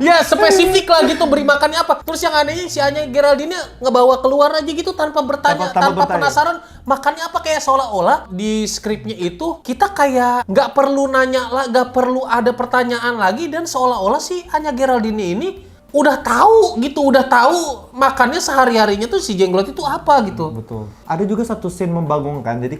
B: Ya spesifik lah gitu beri makannya apa. Terus yang anehnya si Anya Geraldine ngebawa keluar aja gitu tanpa bertanya, tanpa penasaran makannya apa kayak seolah-olah di skripnya itu kita kayak nggak perlu nanya lah, nggak perlu ada pertanyaan lagi dan seolah-olah si Anya Geraldine ini udah tahu makannya sehari-harinya tuh si jenglot itu apa gitu.
A: Betul. Ada juga satu scene membagongkan. Jadi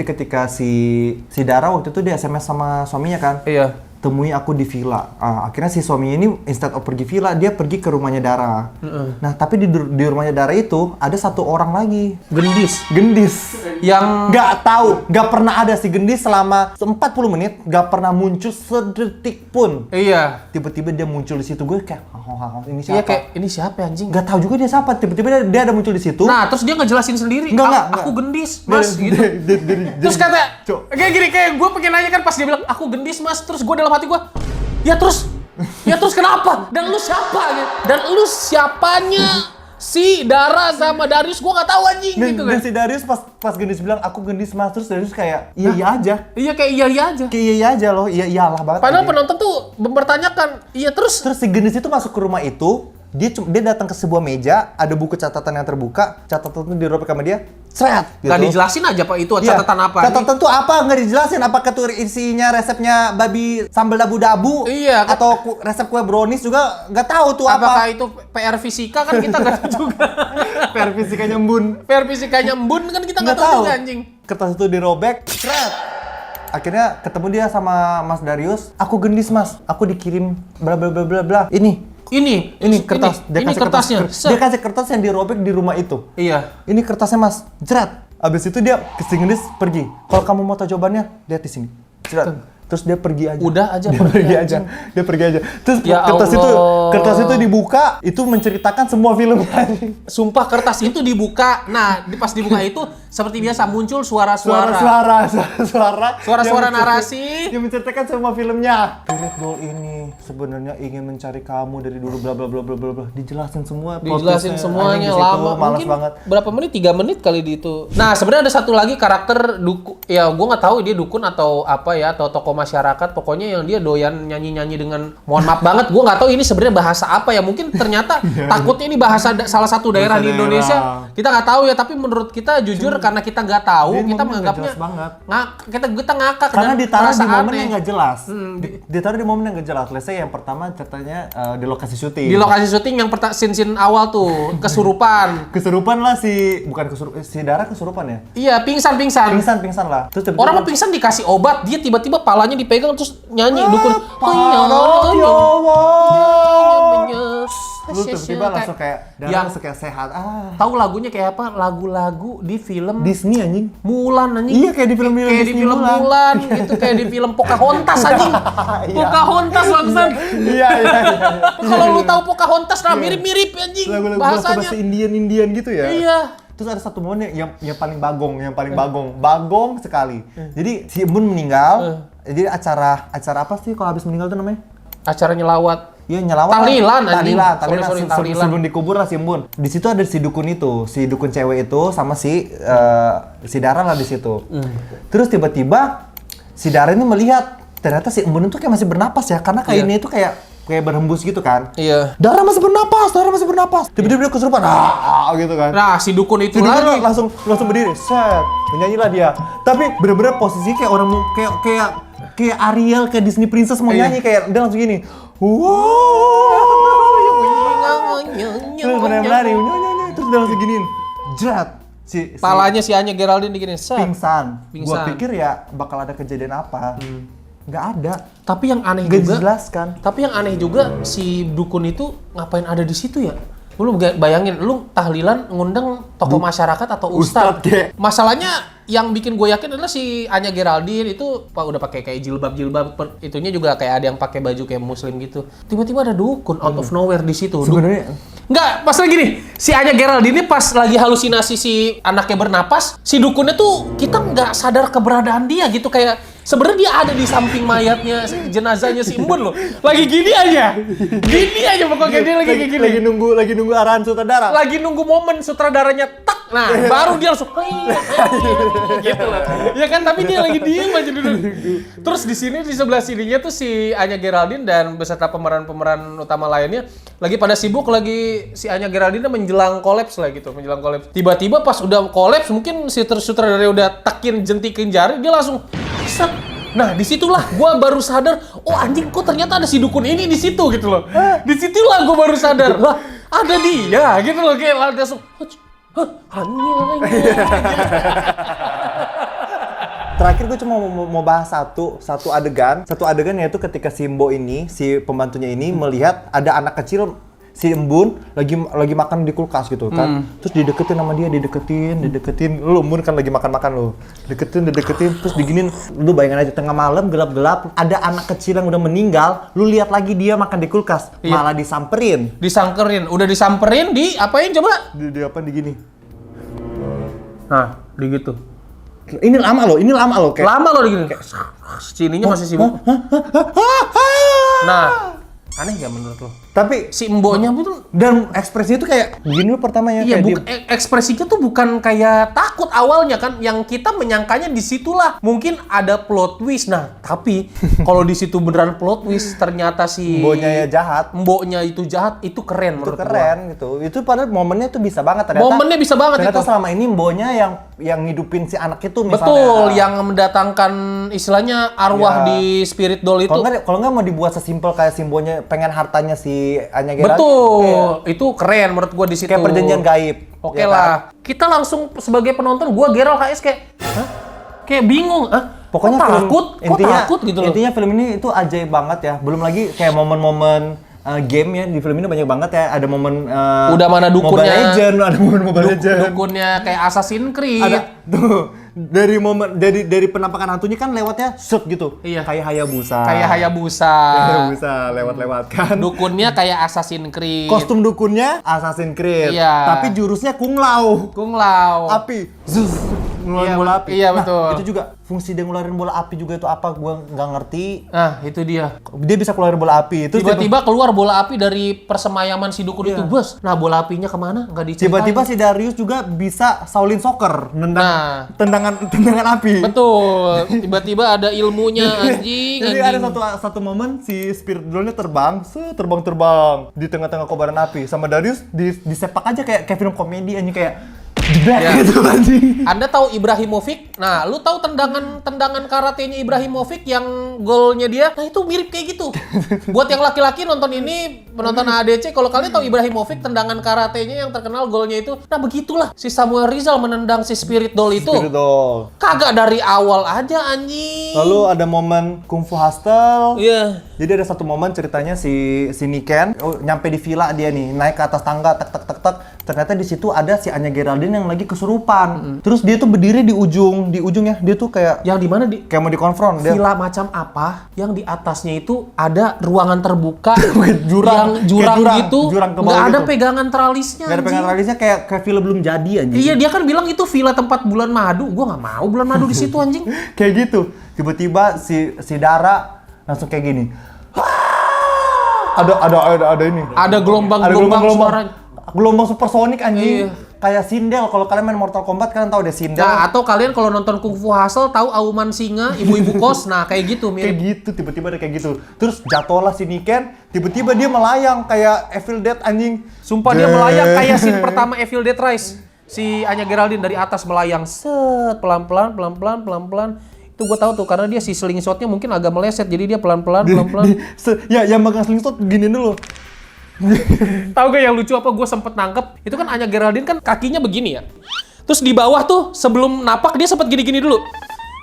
A: ketika si Dara waktu itu dia SMS sama suaminya kan.
B: Iya.
A: Temui aku di villa. Akhirnya si suaminya ini instead of pergi villa, dia pergi ke rumahnya Dara. Nah, tapi di rumahnya Dara itu ada satu orang lagi. Gendis.
B: Yang
A: Nggak pernah ada si Gendis selama 40 menit, nggak pernah muncul sedetik pun.
B: iya.
A: Tiba-tiba dia muncul di situ, gue kayak, ini siapa?
B: Iya kayak ini siapa ya, anjing?
A: Nggak tahu juga dia siapa. Tiba-tiba dia ada muncul di situ.
B: Nah, terus dia ngejelasin sendiri.
A: Enggak.
B: Aku gendis, Mas, gitu. Terus kata, kayak gini, kayak gue pengen nanya kan pas dia bilang, aku gendis, Mas. Terus gue dalam hati gue, ya terus kenapa? Dan lu siapa? Gitu. Dan lu siapanya? Si Dara sama Darius gue nggak tahu anjing gitu kan.
A: Dan si Darius pas Gendis bilang, aku Gendis Mas. Terus Darius kayak, iya aja.
B: Iya kayak iya aja.
A: Kayak iya aja loh, iyalah banget.
B: Padahal
A: aja.
B: penonton tuh mempertanyakan, iya terus
A: Terus si Gendis itu masuk ke rumah itu, dia datang ke sebuah meja, ada buku catatan yang terbuka, catatan itu dirobek sama dia, seret.
B: nggak dijelasin aja Pak itu
A: Iya.
B: catatan apa?
A: Catatan tuh apa? Nggak dijelasin. Apakah tuh isinya resepnya babi sambal dabu-dabu?
B: Iya.
A: Atau resep kue brownies juga nggak tahu tuh
B: Apakah
A: apa.
B: itu PR fisika kan kita nggak tahu juga.
A: PR fisikanya embun.
B: PR fisikanya embun kan kita nggak tahu juga anjing.
A: Kertas itu dirobek, seret. Akhirnya ketemu dia sama Mas Darius. Aku Gendis Mas, aku dikirim bla bla bla bla bla. Ini kertas.
B: Ini kertasnya.
A: Dia kasih kertas yang dirobek di rumah itu.
B: Iya.
A: Ini kertasnya Mas, jerat. Abis itu dia ke si Gendis pergi. Kalau kamu mau tahu jawabannya, lihat di sini. Jerat. Terus dia pergi aja.
B: Udah aja
A: Dia pergi aja. Terus
B: Ya
A: kertas itu dibuka, itu menceritakan semua film.
B: Sumpah kertas itu dibuka. Nah, pas dibuka itu seperti biasa muncul suara-suara
A: Suara-suara
B: narasi.
A: yang menceritakan semua filmnya. Spirit Doll ini sebenarnya ingin mencari kamu dari dulu bla bla bla bla bla bla. Dijelasin semua.
B: Dijelasin
A: plotnya.
B: semuanya
A: Anjing, di situ,
B: lama.
A: Males
B: Mungkin
A: banget.
B: berapa menit? 3 menit kali di itu. Nah, sebenarnya ada satu lagi karakter dukun. Ya, gua nggak tahu dia dukun atau apa ya, atau tokoh masyarakat. Pokoknya yang dia doyan nyanyi-nyanyi dengan mohon maaf banget. Gua nggak tahu ini sebenarnya bahasa apa ya. Mungkin ternyata takutnya ini bahasa salah satu daerah di Indonesia. Kita nggak tahu ya, tapi menurut kita jujur karena kita nggak tahu, kita menganggapnya kita ngakak
A: karena
B: dan
A: ditaruh
B: merasa
A: di momen
B: aneh.
A: yang nggak jelas. Ditaruh di momen yang nggak jelas. Let's say yang pertama ceritanya di lokasi syuting.
B: Di lokasi syuting yang scene awal tuh kesurupan.
A: Kesurupan lah si Dara kesurupan ya?
B: Iya, pingsan.
A: Pingsan lah. Terus tiba-tiba
B: Orang mah pingsan dikasih obat, dia tiba-tiba palanya dipegang terus nyanyi dukun.
A: lu tiba-tiba langsung kayak
B: yang
A: langsung kayak sehat.
B: tahu lagunya kayak apa? Lagu-lagu di film
A: Disney anjing.
B: Mulan anjing.
A: Iya kayak di film
B: kayak di
A: Disney
B: film Mulan gitu, kayak di film Pocahontas anjing. Pocahontas bangsat.
A: Iya.
B: Kalau lu tahu Pocahontas nah mirip-mirip anjing
A: Lagu-lagu
B: bahasanya.
A: bahasa Indian gitu ya.
B: Iya.
A: Terus ada satu momen yang paling bagong sekali. Jadi si Embun meninggal. Jadi acara apa sih kalau habis meninggal tuh namanya?
B: Acara nyelawat.
A: Iya nyelawat.
B: Tahlilan anjing.
A: Tahlilan.
B: Sorry, tahlilan.
A: Sebelum dikubur lah si Embun. Di situ ada si dukun itu, si dukun cewek itu sama si Dara lah di situ. Terus tiba-tiba si Dara ini melihat ternyata si Embun itu kayak masih bernapas ya, karena kainnya itu kayak berhembus gitu kan.
B: Iya.
A: Dara masih bernapas. Tiba-tiba dia kesurupan, gitu kan.
B: Nah, si dukun itu
A: Si dukun
B: lagi
A: langsung berdiri, set, menyanyilah dia. Tapi bener-bener posisi kayak orang kayak Ariel, kayak Disney Princess mau nyanyi, kayak dia langsung gini. Terus bener-bener nyanyi, terus dia langsung giniin. Jrat. Si
B: palanya si Anya Geraldine digini,
A: pingsan. Gua pikir ya bakal ada kejadian apa. Nggak ada.
B: Tapi yang aneh
A: Nggak
B: juga,
A: dijelaskan.
B: tapi yang aneh juga si dukun itu ngapain ada di situ ya? Lu bayangin, lu tahlilan ngundang tokoh masyarakat atau ustadz.
A: Ustadz,
B: Masalahnya yang bikin gue yakin adalah si Anya Geraldine itu udah pakai kayak jilbab, itunya juga kayak ada yang pakai baju kayak muslim gitu. Tiba-tiba ada dukun out of nowhere di situ.
A: Sebenarnya
B: Enggak, masalah gini, si Anya Geraldine ini pas lagi halusinasi si anaknya bernapas, si dukunnya tuh kita nggak sadar keberadaan dia gitu, kayak sebenarnya dia ada di samping mayatnya, jenazahnya si Embun loh. Lagi gini aja pokoknya dia lagi kayak gini.
A: lagi nunggu arahan sutradara.
B: Lagi nunggu momen sutradaranya tak, nah baru dia langsung gitu loh. Ya kan, tapi dia lagi diem aja dulu. Terus di sini di sebelah sininya tuh si Anya Geraldine dan beserta pemeran-pemeran utama lainnya lagi pada sibuk, lagi si Anya Geraldine menjelang kolaps lah gitu, menjelang kolaps. Tiba-tiba pas udah kolaps, mungkin si sutradara udah jentikin jari, dia langsung set. Nah, disitulah gue baru sadar, oh anjing, kok ternyata ada si dukun ini di situ gitu loh. Disitulah gue baru sadar, lah ada dia gitu loh, kayak langsung, anjing.
A: Terakhir gue cuma mau bahas satu adegan yaitu ketika si Mbo ini, si pembantunya ini melihat ada anak kecil si Embun lagi makan di kulkas gitu kan. Terus dideketin sama dia, dideketin. Lu Embun kan lagi makan lu. Deketin terus diginin. Lu bayangin aja tengah malam gelap-gelap ada anak kecil yang udah meninggal, lu lihat lagi dia makan di kulkas, malah disamperin.
B: Udah disamperin, apain coba?
A: Di apa di gini.
B: Nah, di gitu.
A: Ini lama loh kayak.
B: Lama loh di gini. Sininya masih sibuk. Nah, aneh gak menurut lo?
A: Tapi
B: Si Mboknya tuh
A: dan ekspresinya tuh kayak gini loh pertamanya.
B: iya,
A: kayak
B: ekspresinya tuh bukan kayak takut awalnya kan, yang kita menyangkanya di situlah mungkin ada plot twist. Nah, tapi kalau di situ beneran plot twist, ternyata si
A: Mboknya ya jahat.
B: Mboknya itu jahat, itu keren
A: Itu
B: menurut
A: keren
B: gua.
A: gitu. Itu padahal momennya tuh bisa banget ternyata.
B: Momennya bisa banget
A: ternyata
B: itu.
A: selama ini Mboknya yang ngidupin si anak itu misalnya.
B: Betul, yang mendatangkan istilahnya arwah
A: Ya.
B: di spirit doll itu.
A: Kalau nggak mau dibuat sesimpel kayak simbolnya pengen hartanya si Anya Geraldine.
B: Betul, itu keren menurut gua di situ.
A: Kayak perjanjian gaib.
B: Oke
A: ya
B: lah.
A: kan?
B: Kita langsung sebagai penonton, gua Gerald HS kayak, hah? Kayak bingung,
A: Pokoknya
B: kok takut?
A: intinya,
B: Kok takut gitu loh.
A: Intinya film ini itu ajaib banget ya. Belum lagi kayak momen-momen game ya, di film ini banyak banget ya. Ada momen
B: Udah mana dukunnya?
A: Mobile Legend, ada momen Mobile Legend.
B: Dukunnya kayak Assassin's Creed.
A: Ada tuh dari momen dari penampakan hantunya kan lewatnya shoot gitu.
B: Iya.
A: Kayak Hayabusa.
B: Kayak Hayabusa.
A: Hayabusa lewat-lewat kan.
B: Dukunnya kayak Assassin's Creed.
A: Kostum dukunnya Assassin's Creed.
B: Iya.
A: Tapi jurusnya Kung Lao.
B: Kung Lao.
A: Api. Zus. Ngeluarin
B: Iya,
A: bola api.
B: iya,
A: Nah,
B: betul.
A: itu juga fungsi dia ngeluarin bola api juga itu apa gua nggak ngerti.
B: Nah, itu dia.
A: Dia bisa keluarin bola api. Terus
B: Tiba-tiba keluar bola api dari persemayaman si dukun
A: Iya.
B: itu, bos. Nah, bola apinya kemana? Nggak diceritain.
A: tiba-tiba si Darius juga bisa Shaolin Soccer,
B: Nah.
A: tendangan api.
B: Betul. Tiba-tiba ada ilmunya anjing.
A: Jadi ada satu momen si spirit drone-nya terbang di tengah-tengah kobaran api sama Darius disepak aja kayak film komedi anjing kayak jebret
B: Ya.
A: gitu anjing.
B: Anda tahu Ibrahimovic? Nah, lu tahu tendangan karatenya Ibrahimovic yang golnya dia? Nah, itu mirip kayak gitu. Buat yang laki-laki nonton ini, penonton ADC, kalau kalian tahu Ibrahimovic tendangan karatenya yang terkenal golnya itu, nah begitulah si Samuel Rizal menendang si Spirit Doll itu.
A: Spirit Doll.
B: Kagak dari awal aja anjing.
A: Lalu ada momen Kung Fu Hustle.
B: Iya.
A: Jadi ada satu momen ceritanya si Niken nyampe di villa dia nih, naik ke atas tangga, tek tek tek tek. Ternyata di situ ada si Anya Geraldine yang lagi kesurupan. Terus dia tuh berdiri di ujungnya. Dia tuh kayak
B: Yang di mana di
A: kayak mau dikonfront dia.
B: villa macam apa yang di atasnya itu ada ruangan terbuka
A: Jurang.
B: yang jurang
A: Kayak
B: gitu,
A: jurang ke bawah
B: nggak ada
A: gitu.
B: pegangan tralisnya.
A: Gak ada
B: anjing.
A: pengen realisnya kayak villa belum jadi anjing.
B: Iya, dia kan bilang itu villa tempat bulan madu. Gua nggak mau bulan madu di situ anjing.
A: Kayak gitu. Tiba-tiba si Dara langsung kayak gini. Ada ini.
B: Ada gelombang-gelombang suara.
A: Gelombang supersonik anjing.
B: Iya.
A: Kayak Sindel. Kalau kalian main Mortal Kombat kalian tahu deh Sindel.
B: Nah, atau kalian kalau nonton Kung Fu Hustle tahu auman singa, ibu-ibu kos. Nah, kayak gitu
A: Kayak
B: mirip.
A: gitu, tiba-tiba ada kayak gitu. Terus jatuhlah si Niken, tiba-tiba dia melayang kayak Evil Dead anjing.
B: Sumpah dia melayang kayak scene pertama Evil Dead Rise. Si Anya Geraldine dari atas melayang set pelan-pelan. Itu gue tahu tuh karena dia si slingshotnya mungkin agak meleset jadi dia pelan-pelan.
A: Ya, yang megang slingshot gini dulu.
B: Tahu gak yang lucu apa? Gue sempet nangkep. Itu kan Anya Geraldine kan kakinya begini ya. Terus di bawah tuh sebelum napak dia sempet gini-gini dulu.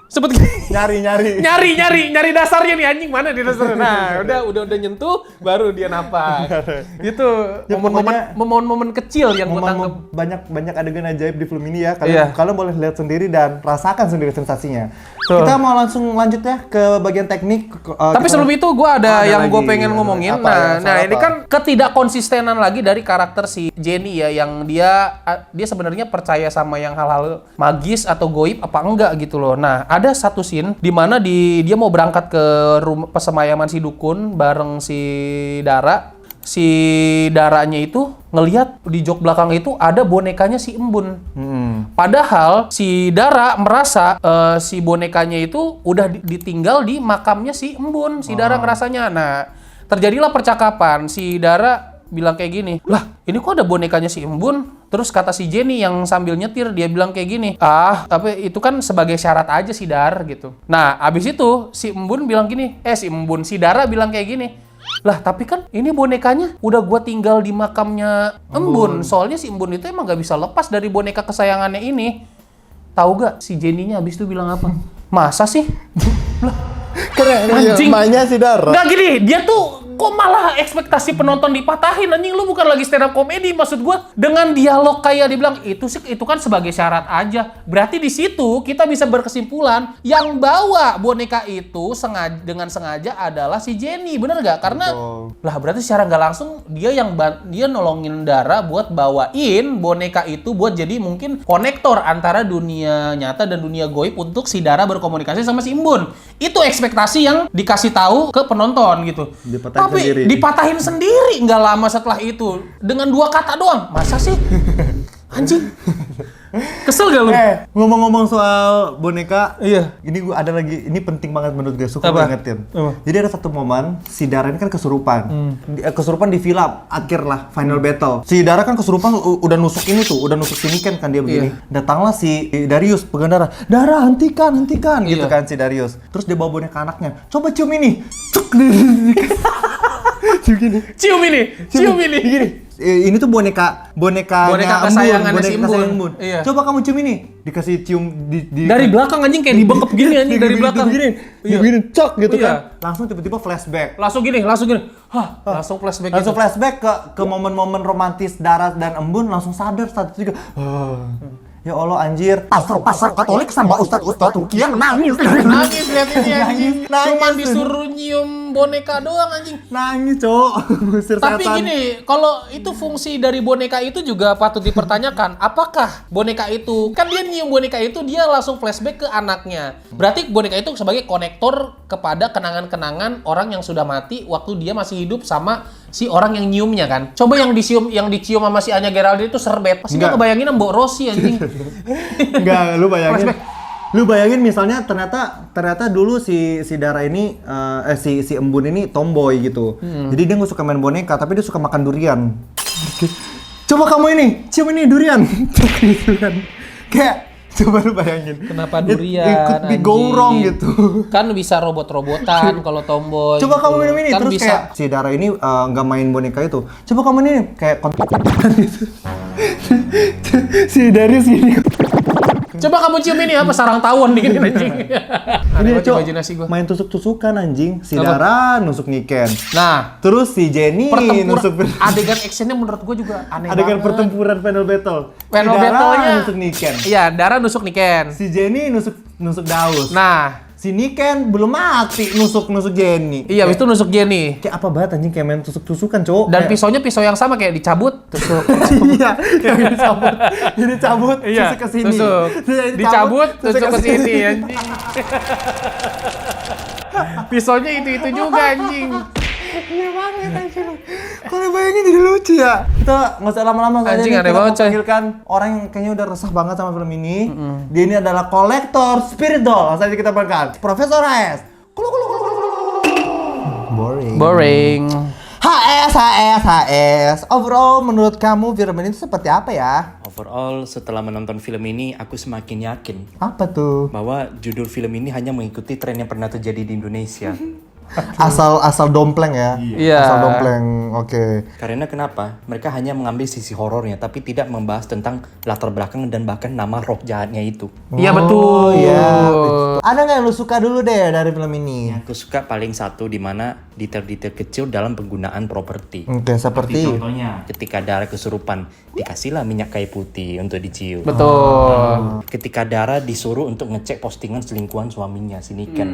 B: Sempet gini. nyari dasarnya nih anjing mana di dasarnya. Nah, udah nyentuh baru dia napak. Itu
A: Ya,
B: momen-momen kecil yang gue tangkep.
A: banyak adegan ajaib di film ini ya.
B: Iya.
A: Kalian boleh lihat sendiri dan rasakan sendiri sensasinya.
B: Betul.
A: Kita mau langsung lanjut ya ke bagian teknik.
B: Tapi sebelum itu gue ada yang gue pengen ngomongin.
A: Apa,
B: Nah,
A: soal
B: ini
A: apa?
B: kan ketidakkonsistenan lagi dari karakter si Jenny ya, yang dia sebenarnya percaya sama yang hal-hal magis atau goib apa enggak gitu loh. Nah, ada satu scene di mana dia mau berangkat ke rumah pesemayaman si dukun bareng si Dara. Si Daranya itu ngelihat di jok belakang itu ada bonekanya si Embun. Padahal si Dara merasa si bonekanya itu udah ditinggal di makamnya si Embun. Si Dara ngerasanya. Nah, terjadilah percakapan. Si Dara bilang kayak gini, lah ini kok ada bonekanya si Embun? Terus kata si Jenny yang sambil nyetir, dia bilang kayak gini, tapi itu kan sebagai syarat aja si Dar gitu. Nah, abis itu si Embun bilang gini, si Dara bilang kayak gini, lah tapi kan ini bonekanya udah gua tinggal di makamnya Embun. Soalnya si Embun itu emang gak bisa lepas dari boneka kesayangannya ini. Tahu gak si Jenny-nya abis itu bilang apa? Masa sih? Lah,
A: Keren,
B: anjing.
A: Mainnya si Dara.
B: nggak gini, dia tuh kok malah ekspektasi penonton dipatahin anjing. Lu bukan lagi stand up comedy, maksud gua dengan dialog kayak dibilang itu kan sebagai syarat aja. Berarti di situ kita bisa berkesimpulan yang bawa boneka itu dengan sengaja adalah si Jenny, bener gak? Karena lah berarti secara nggak langsung dia nolongin Dara buat bawain boneka itu buat jadi mungkin konektor antara dunia nyata dan dunia goib untuk si Dara berkomunikasi sama si Embun. Itu ekspektasi yang dikasih tahu ke penonton gitu. Tapi dipatahin sendiri nggak lama setelah itu dengan 2 kata doang. Masa sih? Anjing. Kesel gak lu?
A: Ngomong-ngomong soal boneka,
B: Iya.
A: ini penting banget menurut gue, suka
B: Apa?
A: gue ingetin.
B: Apa?
A: Jadi ada satu momen, si Dara ini kan kesurupan. Kesurupan di villa, akhir lah, final battle. Si Dara kan kesurupan, udah nusuk si Niken kan dia begini. Datanglah si Darius, pengendara. Dara, hentikan, gitu kan si Darius. Terus dia bawa boneka anaknya. Coba cium ini. Cuk.
B: Cium ini.
A: Gini. Ini tuh boneka
B: kesayangannya si Embun. Iya.
A: Coba kamu cium ini. Dikasih cium di
B: Dari belakang anjing kayak dibekep gini anjing dari belakang.
A: Begini, cok gitu
B: Iya.
A: kan. Langsung tiba-tiba flashback.
B: Langsung gini. Langsung flashback gitu.
A: Langsung flashback ke momen-momen romantis Dara dan Embun, langsung sadar saat itu juga. Ya Allah anjir.
C: Pasar Katolik sama ustadz Ruki yang nangis.
B: Nangis lihat ini anjing.
A: Nangis.
B: Cuman disuruh nyium boneka doang anjing.
A: Nangis, Cok. Ngusir
B: Tapi
A: setan.
B: gini, kalau itu fungsi dari boneka itu juga patut dipertanyakan. Apakah boneka itu, kan dia nyium boneka itu, dia langsung flashback ke anaknya. Berarti boneka itu sebagai konektor kepada kenangan-kenangan orang yang sudah mati waktu dia masih hidup sama si orang yang nyiumnya kan. Coba yang dicium sama si Anya Geraldine itu serbet. Pasti dia ngebayangin Mbok Rossi anjing.
A: Enggak, lu bayangin.
B: Flashback.
A: Lu bayangin misalnya ternyata dulu si Dara ini si Embun ini tomboy gitu. Jadi dia nggak suka main boneka, tapi dia suka makan durian. Coba kamu ini, cium ini durian. Gitu kan. Kayak coba lu bayangin.
B: Kenapa
A: It
B: durian?
A: could be go
B: anjing?
A: wrong gitu.
B: Kan bisa robot-robotan kalau tomboy.
A: Coba
B: gitu.
A: kamu minum ini
B: Kan
A: terus
B: bisa.
A: kayak si Dara ini nggak main boneka itu. Coba kamu ini kayak gitu. Si Darius ini.
B: Coba kamu cium ini apa sarang tawon dingin anjing.
A: Ini
B: Aneh banget
A: Cok,
B: imajinasi gua.
A: main tusuk-tusukan anjing. Si
B: Apa?
A: Dara nusuk Niken.
B: Nah,
A: Terus si Jenny nusuk
B: pertempuran adegan actionnya menurut gua juga aneh
A: adegan
B: banget.
A: pertempuran panel battle.
B: Panel
A: si Dara
B: battle-nya
A: nusuk Niken.
B: Iya, Dara nusuk Niken.
A: Si Jenny nusuk Daus.
B: Nah,
A: Si Niken belum mati nusuk Jenny.
B: iya habis itu nusuk Jenny.
A: Kayak apa banget anjing kayak main tusuk-tusukan, Cok.
B: Dan
A: Kayak-
B: pisaunya pisau yang sama kayak dicabut, tusuk.
A: Iya, yang dicabut. Ini cabut, tusuk ke sini.
B: Tusuk.
A: Ini
B: Dicabut, tusuk ke sini anjing. Pisaunya itu juga anjing.
A: Iya banget anjing. Kalau bayangin jadi lucu ya. Kita nggak usah lama-lama saja
B: Anjing,
A: nih,
B: aneh
A: kita
B: banget,
A: mau
B: coy.
A: panggilkan orang yang kayaknya udah resah banget sama film ini. Dia ini adalah kolektor spirit doll. Langsung aja kita panggilkan Profesor HS. Boring.
B: Boring.
A: HS. Overall menurut kamu film ini tuh seperti apa ya?
D: Overall, setelah menonton film ini, aku semakin yakin
A: Apa tuh?
D: bahwa judul film ini hanya mengikuti tren yang pernah terjadi di Indonesia.
A: Asal dompleng ya.
B: Iya.
A: Asal dompleng. Oke.
D: Karena kenapa? Mereka hanya mengambil sisi horornya, tapi tidak membahas tentang latar belakang dan bahkan nama roh jahatnya itu.
B: Iya
A: Oh,
B: betul.
A: iya. Ada nggak yang lu suka dulu deh dari film ini?
D: Aku suka paling satu di mana detail-detail kecil dalam penggunaan properti.
A: Oke, seperti
D: Contohnya, ketika Dara kesurupan, dikasihlah minyak kayu putih untuk dicium.
B: Betul.
D: Ketika Dara disuruh untuk ngecek postingan selingkuhan suaminya, si Niken,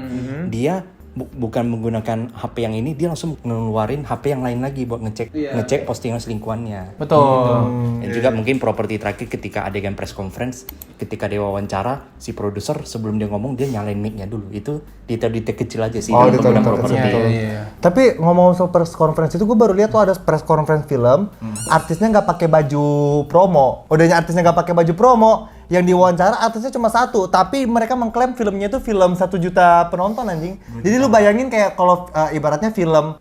D: dia bukan menggunakan HP yang ini, dia langsung ngeluarin HP yang lain lagi buat ngecek postingan selingkuhannya.
B: Betul.
D: Dan juga mungkin properti terakhir ketika adegan press conference, ketika dia wawancara, si produser sebelum dia ngomong dia nyalain mic-nya dulu. Itu detail-detail kecil aja sih dalam penggunaan properti.
A: Tapi ngomong soal press conference itu gue baru lihat tuh ada press conference film, artisnya nggak pakai baju promo. Udahnya artisnya nggak pakai baju promo, yang diwawancara artisnya cuma satu, tapi mereka mengklaim filmnya itu film 1 juta penonton anjing. Jadi lu bayangin kayak kalau ibaratnya film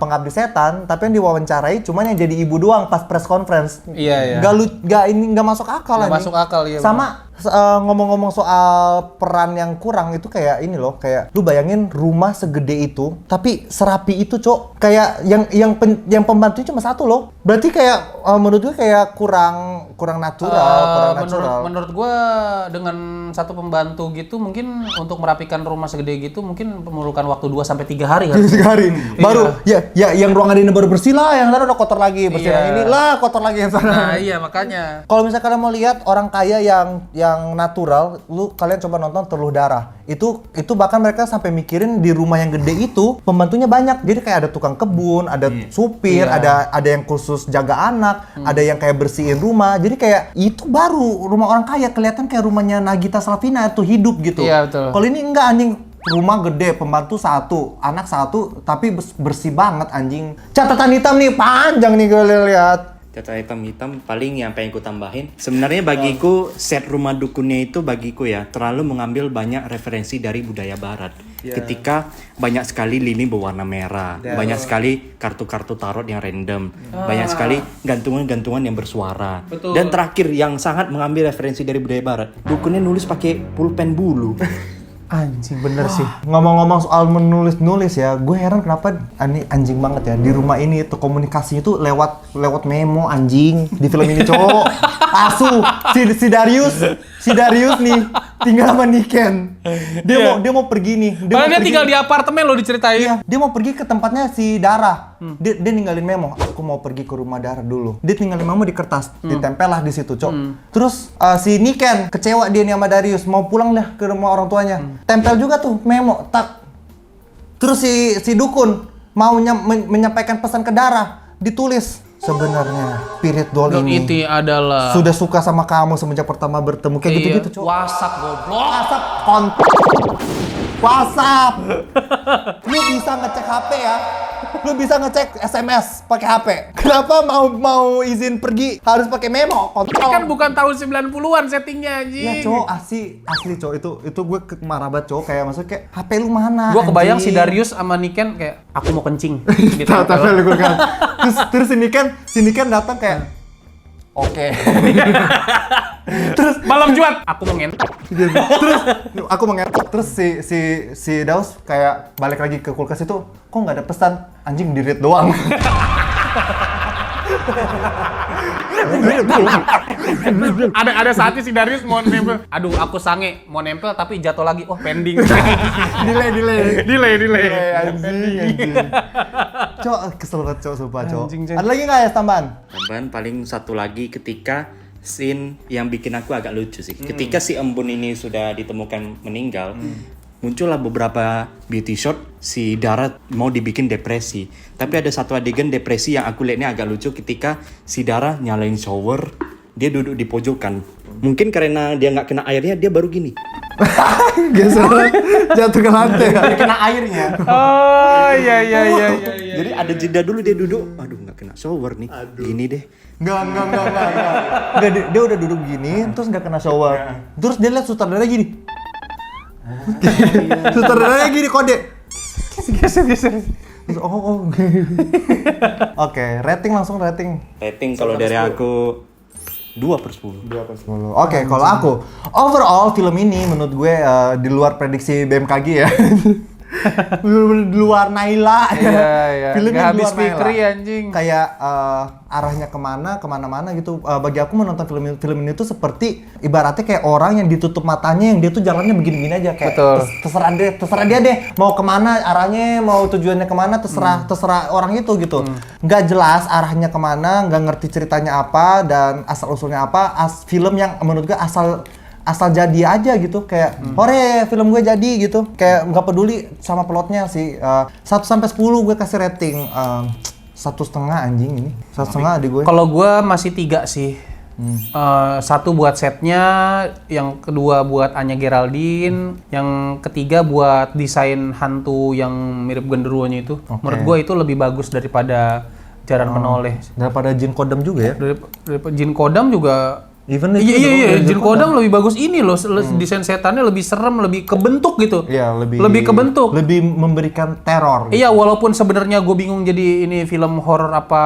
A: Pengabdi Setan, tapi yang diwawancarai cuman yang jadi ibu doang pas press conference.
B: Iya.
A: Nggak masuk akal
B: Nggak
A: anjing.
B: masuk akal, iya,
A: Sama ngomong-ngomong soal peran yang kurang itu kayak ini loh, kayak lu bayangin rumah segede itu tapi serapi itu, Cok. Kayak yang pembantunya cuma satu loh. Berarti kayak menurut gue kayak kurang natural,
B: Menurut gua dengan satu pembantu gitu mungkin untuk merapikan rumah segede gitu mungkin memerlukan waktu 2 sampai 3 hari kan.
A: 3 hari. Baru ya yang ruangan ini baru bersih lah, yang sana udah kotor lagi, bersih
B: Iya.
A: yang ini lah, kotor lagi yang sana.
B: Nah, iya makanya.
A: Kalau misalnya kalian mau lihat orang kaya yang natural, kalian coba nonton Teluh Darah. Itu bahkan mereka sampai mikirin di rumah yang gede itu pembantunya banyak. Jadi kayak ada tukang kebun, ada supir, ada yang khusus jaga anak, ada yang kayak bersihin rumah. Jadi kayak itu baru rumah orang kaya, kelihatan kayak rumahnya Nagita Slavina tuh hidup gitu.
B: Iya, betul.
A: Kalau ini enggak anjing. Rumah gede, pembantu satu, anak satu, tapi bersih banget anjing. Catatan hitam nih panjang nih gue lihat.
D: Catatan hitam paling yang pengen ku tambahin, sebenarnya bagiku set rumah dukunnya itu bagiku ya terlalu mengambil banyak referensi dari budaya barat. Ketika banyak sekali lilin berwarna merah, banyak sekali kartu-kartu tarot yang random, banyak sekali gantungan-gantungan yang bersuara.
B: Betul.
D: Dan terakhir yang sangat mengambil referensi dari budaya barat, dukunnya nulis pakai pulpen bulu.
B: Anjing bener sih.
A: Ngomong-ngomong soal menulis-nulis ya, gue heran kenapa ini anjing banget ya. Di rumah ini tuh komunikasinya tuh lewat memo anjing di film ini, cowok. Asu si Darius nih tinggal sama Niken. Dia mau pergi nih.
B: Padahal dia tinggal di apartemen lo diceritain.
A: Iya, dia mau pergi ke tempatnya si Dara. Dia ninggalin memo. Aku mau pergi ke rumah Dara dulu. Dia tinggalin memo di kertas, ditempel lah di situ, Cok. Terus si Niken kecewa dia nih sama Darius, mau pulang lah ke rumah orang tuanya. Tempel juga tuh memo, tak. Terus si Dukun mau menyampaikan pesan ke Dara, ditulis. Sebenarnya Spirit Doll ini
B: Itu adalah
A: sudah suka sama kamu semenjak pertama bertemu, kayak gitu-gitu, Cok.
B: WhatsApp goblok.
A: WhatsApp. Lu bisa ngecek HP ya. Lu bisa ngecek SMS pakai HP. Kenapa mau izin pergi harus pakai memo? Kontrol.
B: Kan bukan tahun 90-an settingnya anjing.
A: Ya, cowok asli cowok itu gue marah banget, cowok. Kayak maksudnya kayak HP lu mana?
B: Gua kebayang si
A: anjing?
B: Darius sama Niken kayak aku mau kencing. Gitu.
A: Tapi gue kan. Terus si Niken datang kayak Oke.
B: Malam Jumat, aku mau ngentot.
A: Terus aku mengetok, terus si Daus kayak balik lagi ke kulkas itu, kok nggak ada pesan? Anjing di read doang.
B: Ada saatnya si Darius mau nempel. Aduh, aku sange mau nempel tapi jatuh lagi. Oh, pending. delay.
A: Anjing. Cok, kesel banget cok, sumpah cok.
B: Anjing, Cok.
A: Ada lagi nggak ya tambahan?
D: Tambahan paling satu lagi ketika scene yang bikin aku agak lucu sih. Ketika si embun ini sudah ditemukan meninggal, muncullah beberapa beauty shot si Dara mau dibikin depresi. Tapi ada satu adegan depresi yang aku lihat ini agak lucu ketika si Dara nyalain shower, dia duduk di pojokan. Mungkin karena dia nggak kena airnya, dia baru gini.
A: Geser, jatuh ke lantai.
D: Kena airnya.
B: Oh, iya.
D: Jadi ada jeda dulu dia duduk. Aduh nggak kena shower nih. Gini deh.
A: Enggak. Enggak, dia udah duduk gini, terus nggak kena shower. Terus dia lihat sutradara gini. Sutradaranya gini kode.
B: Geser.
A: Terus, oh. Oke, langsung rating.
D: Rating kalau dari aku 2/10.
A: 2/10. Oke, kalau aku overall film ini menurut gue di luar prediksi BMKG ya. Bener-bener di luar Naila.
B: Iya.
A: Filmnya
B: Nggak
A: di
B: habis
A: luar Naila.
B: pikir ya, anjing.
A: Kayak arahnya kemana-mana gitu. Bagi aku menonton film ini tuh seperti ibaratnya kayak orang yang ditutup matanya, yang dia tuh jalannya begini-begini aja kayak.
B: Betul.
A: Terserah dia deh mau kemana arahnya, mau tujuannya kemana, terserah orang itu gitu. Nggak jelas arahnya kemana, nggak ngerti ceritanya apa dan asal usulnya apa. Film yang menurut gue asal jadi aja gitu, kayak hore film gue jadi gitu, kayak nggak peduli sama plotnya sih. 1-10 gue kasih rating 1,5 anjing ini. 1,5 di gue.
B: Kalau gue masih 3 sih. Satu buat setnya, yang kedua buat Anya Geraldine, yang ketiga buat desain hantu yang mirip genderuwonya itu. Menurut gue itu lebih bagus daripada Jaran Penoleh.
A: Daripada Jin Kodam juga ya.
B: Daripada Jin Kodam juga.
A: Even
B: Iya. Jin Kodam lebih bagus ini loh. Desain setannya lebih serem, lebih kebentuk gitu.
A: Iya,
B: lebih kebentuk.
A: Lebih memberikan teror.
B: Iya, walaupun sebenarnya gue bingung jadi ini film horor apa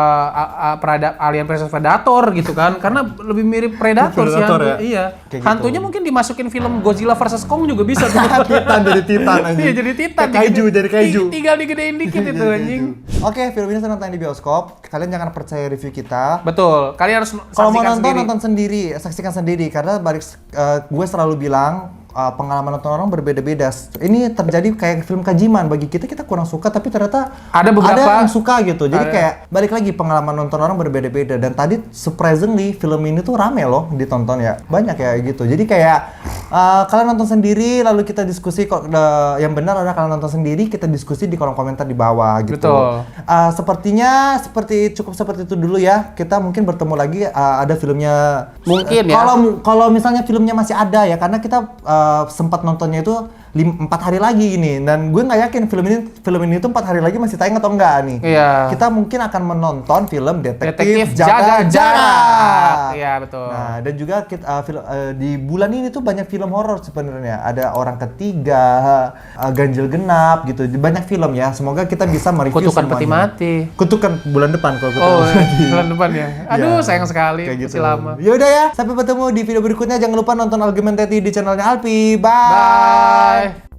B: Alien vs Predator gitu kan, karena lebih mirip Predator sih
A: Predator
B: hantu.
A: ya?
B: Iya.
A: Kayak
B: Hantunya mungkin dimasukin film Godzilla vs Kong juga bisa tuh.
A: Titan jadi Titan anjing.
B: Iya, jadi Titan.
A: Kayak jadi kaiju.
B: Tinggal digedein dikit itu anjing.
A: Oke, film ini saya nonton di bioskop. Kalian jangan percaya review kita.
B: Betul. Kalian harus
A: Kalau mau
B: saksikan
A: nonton
B: sendiri.
A: saksikan sendiri karena gue selalu bilang pengalaman nonton orang berbeda-beda. Ini terjadi kayak film Kajiman, bagi kita kurang suka tapi ternyata
B: Ada beberapa
A: yang suka gitu. Jadi kayak balik lagi pengalaman nonton orang berbeda-beda dan tadi surprisingly film ini tuh rame loh ditonton ya. Banyak ya gitu. Jadi kayak kalian nonton sendiri lalu kita diskusi kok yang benar adalah kalian nonton sendiri, kita diskusi di kolom komentar di bawah gitu.
B: Betul.
A: Sepertinya cukup seperti itu dulu ya. Kita mungkin bertemu lagi ada filmnya
B: Mungkin ya.
A: Kalau misalnya filmnya masih ada ya, karena kita sempat nontonnya itu 4 hari lagi ini, dan gue nggak yakin film ini tuh 4 hari lagi masih tayang atau enggak nih.
B: Iya.
A: Kita mungkin akan menonton film Detektif
B: Jaga
A: Jaga
B: Jarak. Iya, betul.
A: Nah, dan juga di bulan ini tuh banyak film horor sebenarnya. Ada Orang Ketiga, Ganjil Genap gitu. Banyak film ya. Semoga kita bisa mereview
B: Kutukan
A: semuanya.
B: Peti Mati.
A: Kutukan bulan depan kalau
B: Oh,
A: Kutukan Peti.
B: bulan depan ya. Aduh,
A: Ya,
B: sayang sekali.
A: kayak
B: Masih lama.
A: Ya udah ya, sampai bertemu di video berikutnya. Jangan lupa nonton Argumentati di channelnya Alpi. Bye.
B: Bye.